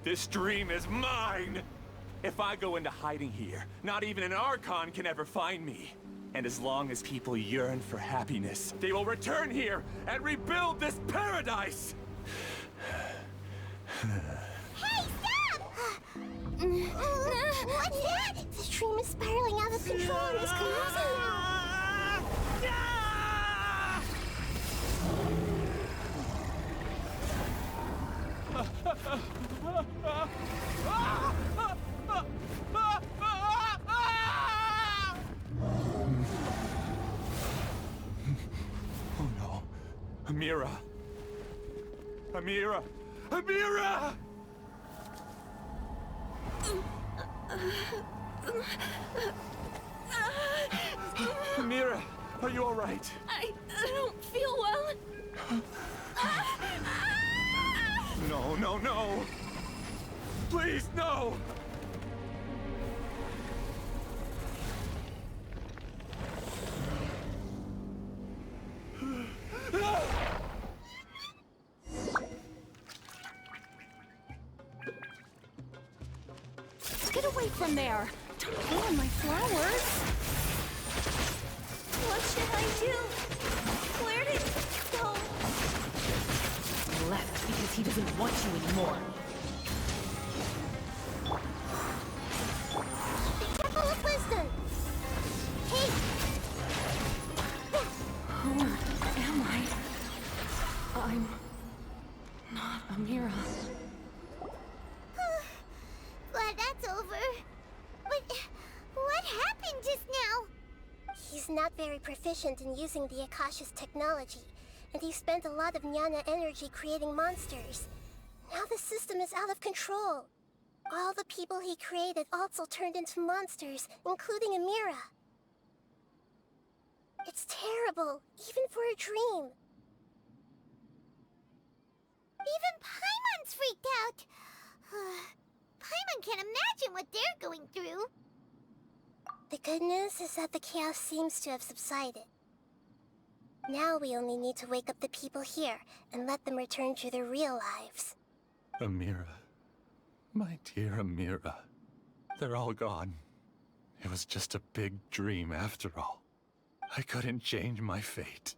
This dream is mine! If I go into hiding here, not even an Archon can ever find me. And as long as people yearn for happiness, they will return here and rebuild this paradise! Hey, stop! What's that? The dream is spiraling out of control and is collapsing now. Oh no. Amira! Amira! Amira! Amira, are you all right? I don't feel well. No, no, no! Please, no! Get away from there! Don't ruin my flowers! What should I do? Where did he go? He left because he doesn't want you anymore. Be careful with wisdom! Hey! Who am I? I'm not Amira. Glad that's over. But what happened just now? He's not very proficient in using the Akasha's technology, and he spent a lot of Jnana energy creating monsters. Now the system is out of control. All the people he created also turned into monsters, including Amira. It's terrible, even for a dream. Even Paimon's freaked out. Paimon can't imagine what they're going through. The good news is that the chaos seems to have subsided. Now we only need to wake up the people here and let them return to their real lives. Amira. My dear Amira. They're all gone. It was just a big dream after all. I couldn't change my fate,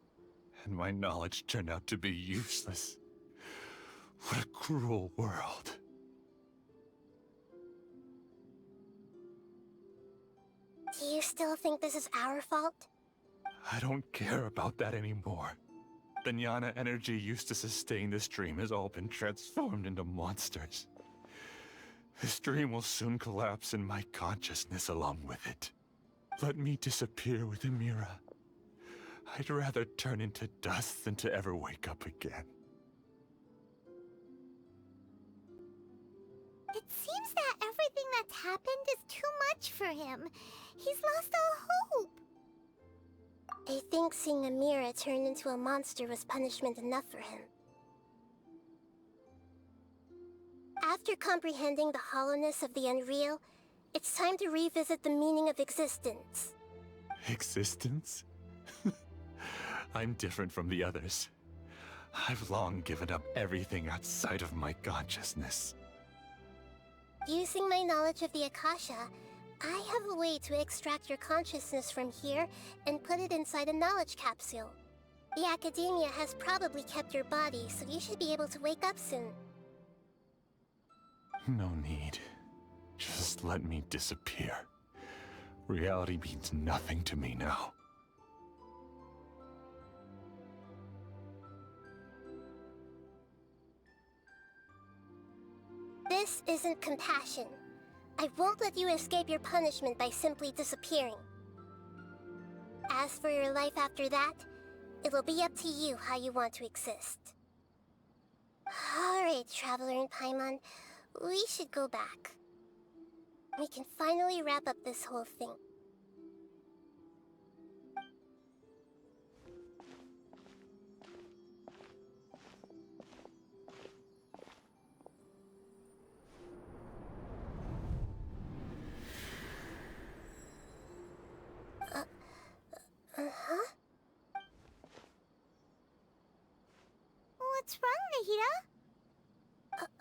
and my knowledge turned out to be useless. What a cruel world. Do you still think this is our fault? I don't care about that anymore. The Jnana energy used to sustain this dream has all been transformed into monsters. This dream will soon collapse and my consciousness along with it. Let me disappear with Amira. I'd rather turn into dust than to ever wake up again. It seems that everything that's happened is too much for him. He's lost all hope. I think seeing Amira turn into a monster was punishment enough for him. After comprehending the hollowness of the unreal, it's time to revisit the meaning of existence. Existence? I'm different from the others. I've long given up everything outside of my consciousness. Using my knowledge of the Akasha, I have a way to extract your consciousness from here and put it inside a knowledge capsule. The Academia has probably kept your body, so you should be able to wake up soon. No need. Just let me disappear. Reality means nothing to me now. This isn't compassion. I won't let you escape your punishment by simply disappearing. As for your life after that, it'll be up to you how you want to exist. Alright, Traveler in Paimon, we should go back. We can finally wrap up this whole thing. Uh-huh? What's wrong, Nahida?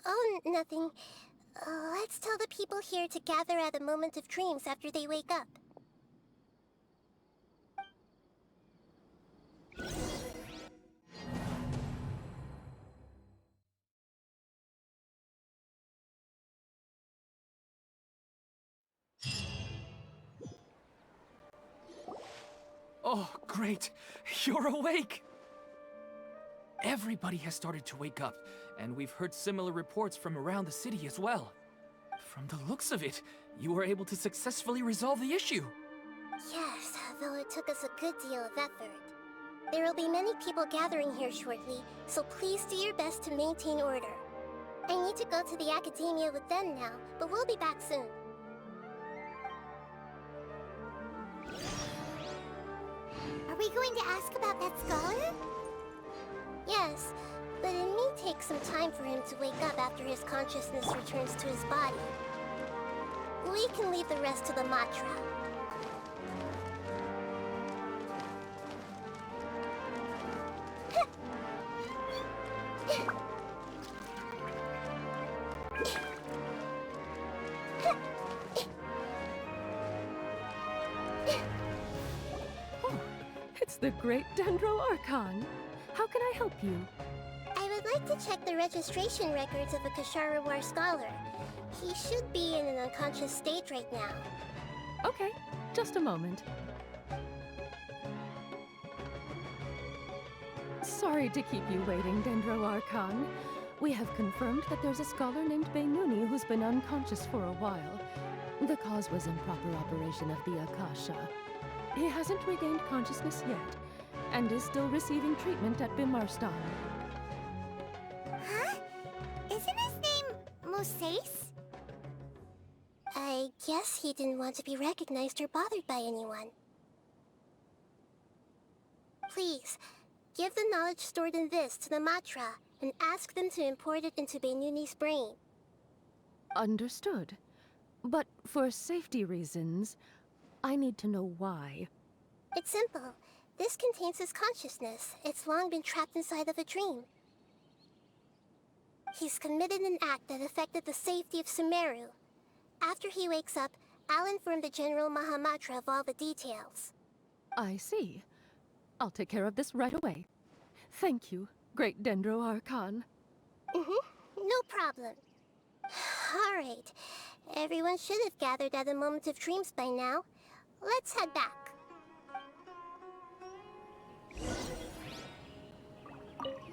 Oh, nothing. Let's tell the people here to gather at a moment of dreams after they wake up. Oh, great! You're awake! Everybody has started to wake up, and we've heard similar reports from around the city as well. From the looks of it, you were able to successfully resolve the issue. Yes, though it took us a good deal of effort. There will be many people gathering here shortly, so please do your best to maintain order. I need to go to the Academia with them now, but we'll be back soon. Are we going to ask about that scholar? Yes, but it may take some time for him to wake up after his consciousness returns to his body. We can leave the rest to the Matra. It's the great Dendro Archon. How can I help you? I would like to check the registration records of a Kashara War scholar. He should be in an unconscious state right now. Okay, just a moment. Sorry to keep you waiting, Dendro Archon. We have confirmed that there's a scholar named Beinuni who's been unconscious for a while. The cause was improper operation of the Akasha. He hasn't regained consciousness yet, and is still receiving treatment at Bimarstan. Huh? Isn't his name Moses? I guess he didn't want to be recognized or bothered by anyone. Please, give the knowledge stored in this to the Matra, and ask them to import it into Beinuni's brain. Understood. But for safety reasons, I need to know why. It's simple. This contains his consciousness. It's long been trapped inside of a dream. He's committed an act that affected the safety of Sumeru. After he wakes up, I'll inform the General Mahamatra of all the details. I see. I'll take care of this right away. Thank you, great Dendro Archon. No problem. Alright. Everyone should have gathered at a moment of dreams by now. Let's head back.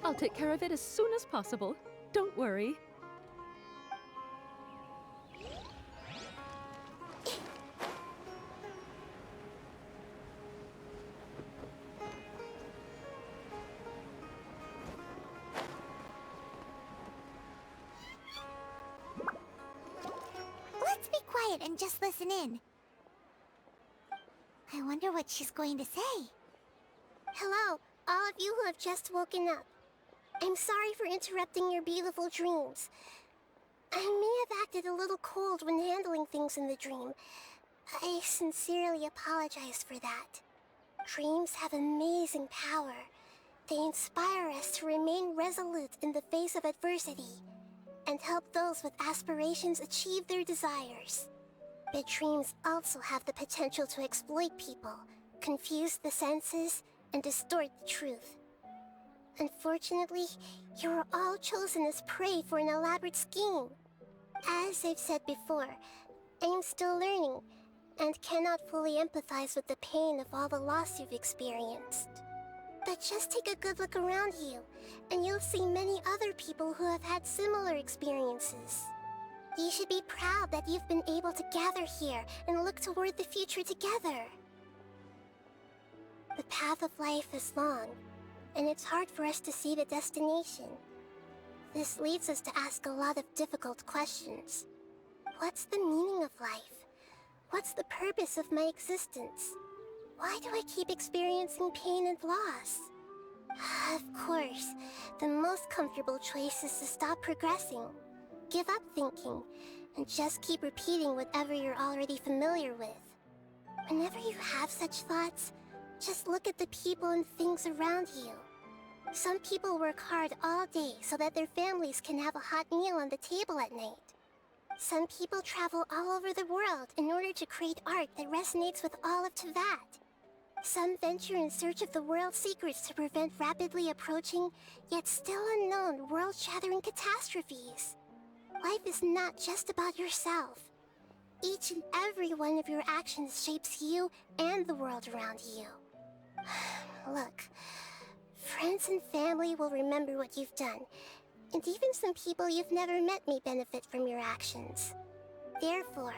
I'll take care of it as soon as possible. Don't worry. Let's be quiet and just listen in. I wonder what she's going to say. Hello, all of you who have just woken up. I'm sorry for interrupting your beautiful dreams. I may have acted a little cold when handling things in the dream. I sincerely apologize for that. Dreams have amazing power. They inspire us to remain resolute in the face of adversity, and help those with aspirations achieve their desires. But dreams also have the potential to exploit people, confuse the senses, and distort the truth. Unfortunately, you were all chosen as prey for an elaborate scheme. As I've said before, I am still learning, and cannot fully empathize with the pain of all the loss you've experienced. But just take a good look around you, and you'll see many other people who have had similar experiences. You should be proud that you've been able to gather here and look toward the future together. The path of life is long, and it's hard for us to see the destination. This leads us to ask a lot of difficult questions. What's the meaning of life? What's the purpose of my existence? Why do I keep experiencing pain and loss? Of course, the most comfortable choice is to stop progressing. Give up thinking, and just keep repeating whatever you're already familiar with. Whenever you have such thoughts, just look at the people and things around you. Some people work hard all day so that their families can have a hot meal on the table at night. Some people travel all over the world in order to create art that resonates with all of Teyvat. Some venture in search of the world's secrets to prevent rapidly approaching, yet still unknown, world-shattering catastrophes. Life is not just about yourself. Each and every one of your actions shapes you and the world around you. Look, friends and family will remember what you've done, and even some people you've never met may benefit from your actions. Therefore,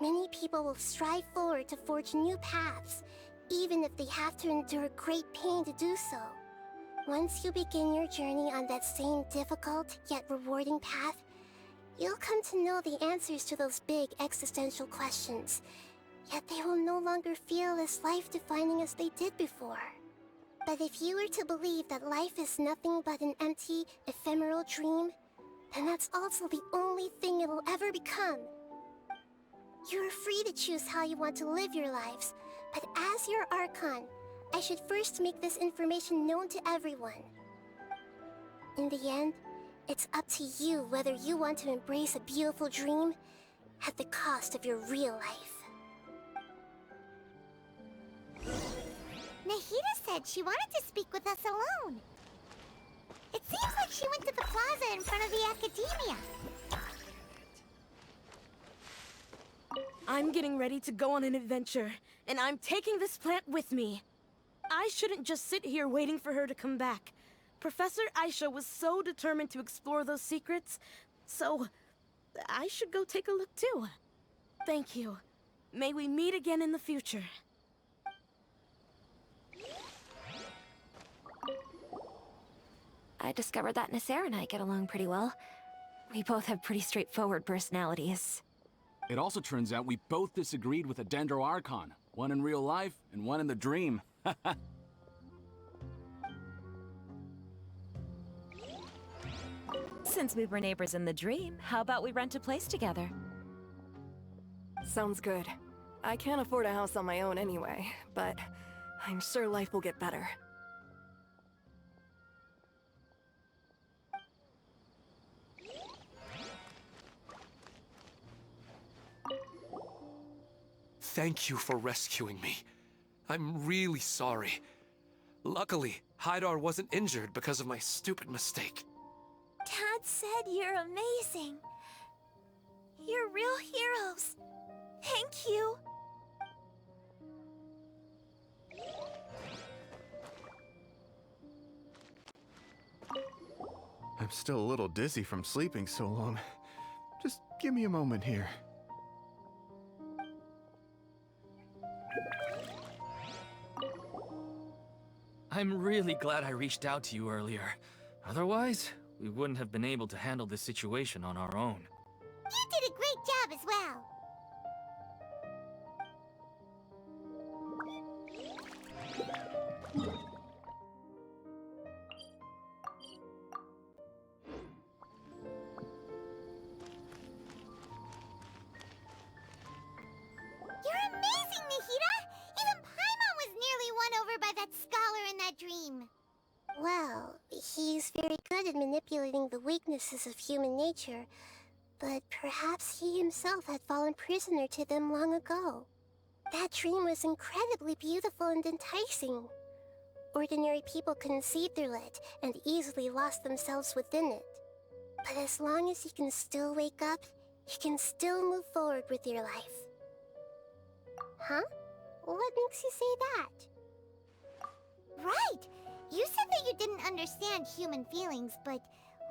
many people will strive forward to forge new paths, even if they have to endure great pain to do so. Once you begin your journey on that same difficult yet rewarding path, you'll come to know the answers to those big existential questions, yet they will no longer feel as life-defining as they did before. But if you were to believe that life is nothing but an empty, ephemeral dream, then that's also the only thing it'll ever become. You're free to choose how you want to live your lives, but as your Archon, I should first make this information known to everyone. In the end, it's up to you whether you want to embrace a beautiful dream at the cost of your real life. Nahida said she wanted to speak with us alone. It seems like she went to the plaza in front of the academia. I'm getting ready to go on an adventure, and I'm taking this plant with me. I shouldn't just sit here waiting for her to come back. Professor Aisha was so determined to explore those secrets, so I should go take a look too. Thank you. May we meet again in the future. I discovered that Nasser and I get along pretty well. We both have pretty straightforward personalities. It also turns out we both disagreed with a Dendro Archon. One in real life, and one in the dream. Since we were neighbors in the dream, how about we rent a place together? Sounds good. I can't afford a house on my own anyway, but I'm sure life will get better. Thank you for rescuing me. I'm really sorry. Luckily, Haidar wasn't injured because of my stupid mistake. Dad said you're amazing. You're real heroes. Thank you. I'm still a little dizzy from sleeping so long. Just give me a moment here. I'm really glad I reached out to you earlier. Otherwise, we wouldn't have been able to handle this situation on our own. You did a great job as well. You're amazing, Nahida! Even Paimon was nearly won over by that scholar in that dream. Well, he's very good at manipulating the weaknesses of human nature, But perhaps he himself had fallen prisoner to them long ago. That dream was incredibly beautiful and enticing. Ordinary people couldn't see through it and easily lost themselves within it. But as long as you can still wake up, you can still move forward with your life. Huh? What makes you say that? Right! You said that you didn't understand human feelings, but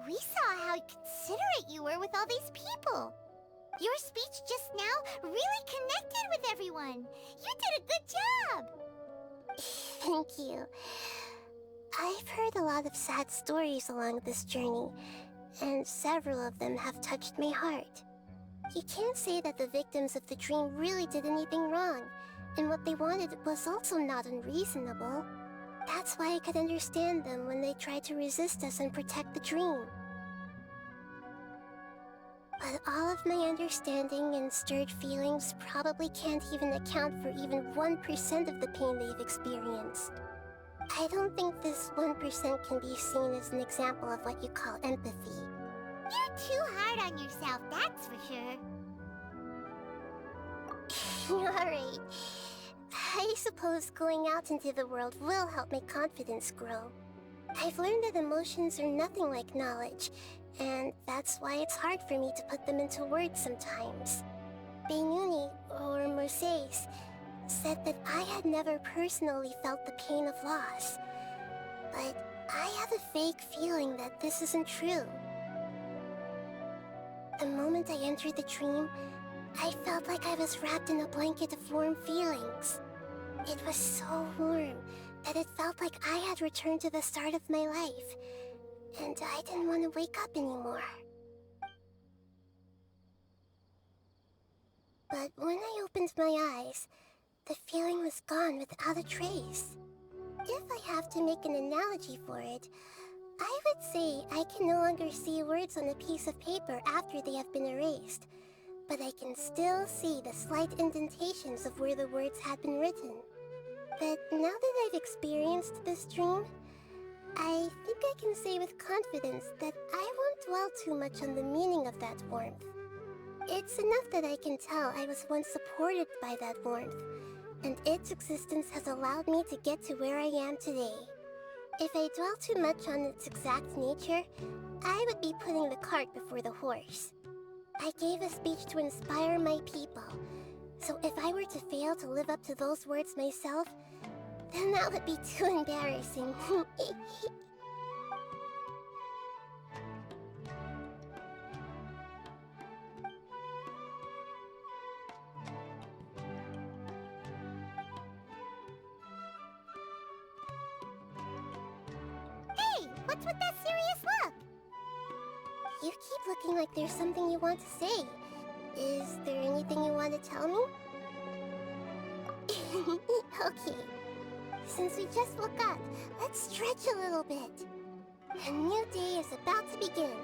we saw how considerate you were with all these people. Your speech just now really connected with everyone. You did a good job! Thank you. I've heard a lot of sad stories along this journey, and several of them have touched my heart. You can't say that the victims of the dream really did anything wrong, and what they wanted was also not unreasonable. That's why I could understand them when they tried to resist us and protect the dream. But all of my understanding and stirred feelings probably can't even account for even 1% of the pain they've experienced. I don't think this 1% can be seen as an example of what you call empathy. You're too hard on yourself, that's for sure. Alright. I suppose going out into the world will help my confidence grow. I've learned that emotions are nothing like knowledge, and that's why it's hard for me to put them into words sometimes. Beinuni, or Moses, said that I had never personally felt the pain of loss. But I have a vague feeling that this isn't true. The moment I entered the dream, I felt like I was wrapped in a blanket of warm feelings. It was so warm that it felt like I had returned to the start of my life, and I didn't want to wake up anymore. But when I opened my eyes, the feeling was gone without a trace. If I have to make an analogy for it, I would say I can no longer see words on a piece of paper after they have been erased, but I can still see the slight indentations of where the words had been written. But now that I've experienced this dream, I think I can say with confidence that I won't dwell too much on the meaning of that warmth. It's enough that I can tell I was once supported by that warmth, and its existence has allowed me to get to where I am today. If I dwell too much on its exact nature, I would be putting the cart before the horse. I gave a speech to inspire my people, so if I were to fail to live up to those words myself, then that would be too embarrassing. Hey, what's with that serious look? You keep looking like there's something you want to say. Is there anything you want to tell me? Okay. Since we just woke up, let's stretch a little bit. A new day is about to begin.